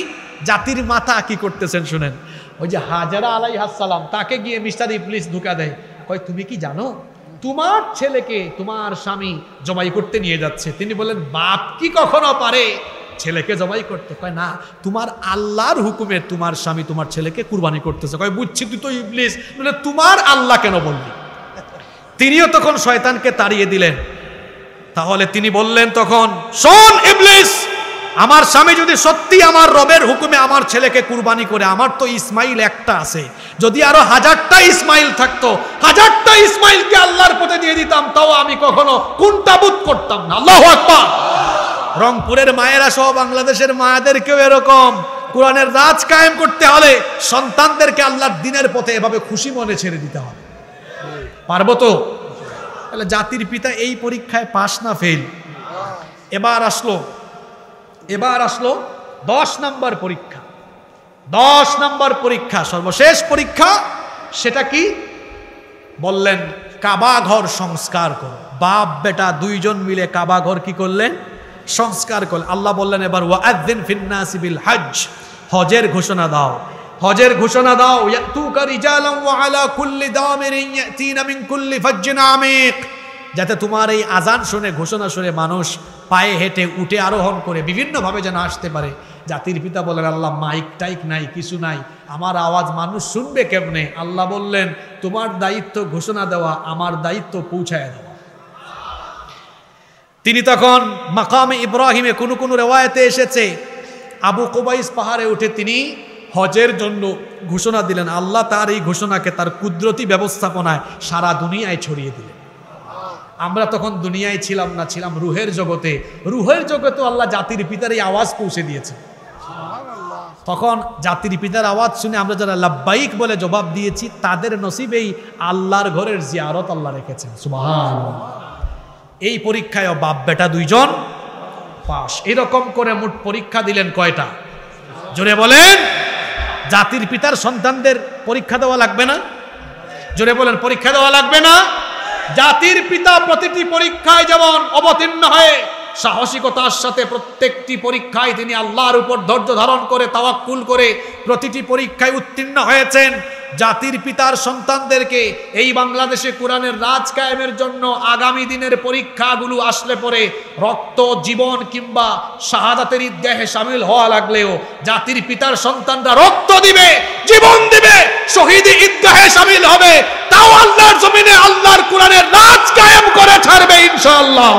জাতির মাথা কি করতেছেন শুনেন। ওই যে হাজারা আলাইহিস সালাম, তাকে গিয়ে মিস্টার ইবলিস ধোঁকা দেয়, কয় তুমি কি জানো তোমার ছেলেকে তোমার স্বামী জবাই করতে নিয়ে যাচ্ছে? তিনি বলেন, বাপ কি কখনো পারে ছেলেকে জবাই করতে? কয় না, তোমার আল্লাহর হুকুমে তোমার স্বামী তোমার ছেলেকে কুরবানি করতেছে। কয় বুঝছি, তুই তো ইবলিস, বলে তোমার আল্লাহ কেন বললি? তিনিও তখন শয়তানকে তাড়িয়ে দিলেন। তাহলে তিনি বললেন তখন, শোন ইবলিস, আমার স্বামী যদি সত্যি আমার রবের হুকুমে আমার ছেলেকে কুরবানি করে, আমার তো ইসমাইল একটা আছে, যদি আরো 1000টা ইসমাইল থাকতো, 1000টা ইসমাইলকে আল্লাহর পথে দিয়ে দিতাম, তাও আমি কখনো কুণ্ঠাবোধ করতাম না। আল্লাহু আকবার। রংপুরের মায়েরা সহ বাংলাদেশের মায়েদেরকেও এরকম কোরআনের রাজ কায়েম করতে হলে সন্তানদেরকে আল্লাহর দ্বীনের পথে এভাবে খুশি মনে ছেড়ে দিতে হবে। পারবো তো? তাহলে জাতির পিতা এই পরীক্ষায় পাস না ফেল? এবার আসলো 10 নম্বর পরীক্ষা। 10 নম্বর পরীক্ষা, সর্বশেষ পরীক্ষা। সেটা কি? বললেন কাবা ঘর সংস্কার করো। বাপ বেটা 2 জন মিলে কাবা ঘর কি করলেন? সংস্কার করলেন। আল্লাহ বললেন, এবার ওয়াআযিন ফিন-নাসি বিল হজ, হজের ঘোষণা দাও, হজের ঘোষণা দাও। ইয়াতুকা রিজালান ওয়া আলা কুল্লি দামিরিন ইয়াতিনা মিন কুল্লি ফাজ্জিন আমিক, যাতে তোমার এই আজান শুনে, ঘোষণা শুনে মানুষ পায়ে হেঁটে উঠে আরোহণ করে বিভিন্নভাবে যেন আসতে পারে। জাতির পিতা বলেন, আল্লাহ মাইক টাইক নাই, কিছু নাই, আমার আওয়াজ মানুষ শুনবে কেমনে? আল্লাহ বললেন, তোমার দায়িত্ব ঘোষণা দেওয়া, আমার দায়িত্ব পৌঁছায় দেওয়া। তিনি তখন মাকামে ইব্রাহিমে কোন রেওয়ায়েতে এসেছে, আবু কুবাইস পাহাড়ে উঠে তিনি হজের জন্য ঘোষণা দিলেন। আল্লাহ তার এই ঘোষণাকে তার কুদরতি ব্যবস্থাপনায় সারা দুনিয়ায় ছড়িয়ে দিলেন। আমরা তখন দুনিয়ায় ছিলাম না, ছিলাম রুহের জগতে। রুহের জগতে আল্লাহ জাতির পিতার এই আওয়াজ পৌঁছে দিয়েছে। তখন জাতির পিতার আওয়াজ শুনে আমরা যারা লাব্বাইক বলে জবাব দিয়েছি, তাদের নসিবেই আল্লাহর ঘরের জিয়ারত আল্লাহ রেখেছেন। সুবহানাল্লাহ। এই পরীক্ষায় বাপ বেটা 2 জন পাস। এরকম করে মোট পরীক্ষা দিলেন কয়টা? জোরে বলেন। জাতির পিতার সন্তানদের পরীক্ষা দেওয়া লাগবে না? জোরে বলেন, পরীক্ষা দেওয়া লাগবে না? জাতির পিতা প্রতিটি পরীক্ষায় যেমন অবতীর্ণ হয়ে সাহসিকতার সাথে প্রত্যেকটি পরীক্ষায় তিনি আল্লাহর উপর ধৈর্য ধারণ করে তাওয়াক্কুল করে প্রতিটি পরীক্ষায় উত্তীর্ণ হয়েছেন, জাতির পিতার সন্তানদেরকে এই বাংলাদেশে কোরআনের রাজ কায়েমের জন্য আগামী দিনের পরীক্ষাগুলো আসলে পরে রক্ত, জীবন কিংবা শাহাদাতের ঈদগাহে শামিল হওয়া লাগলেও জাতির পিতার সন্তানরা রক্ত দিবে, জীবন দিবে, শহীদ ঈদগাহে শামিল হবে, তাও আল্লাহর জমিনে আল্লাহর কোরআনের রাজ কায়েম করে ছাড়বে ইনশাআল্লাহ।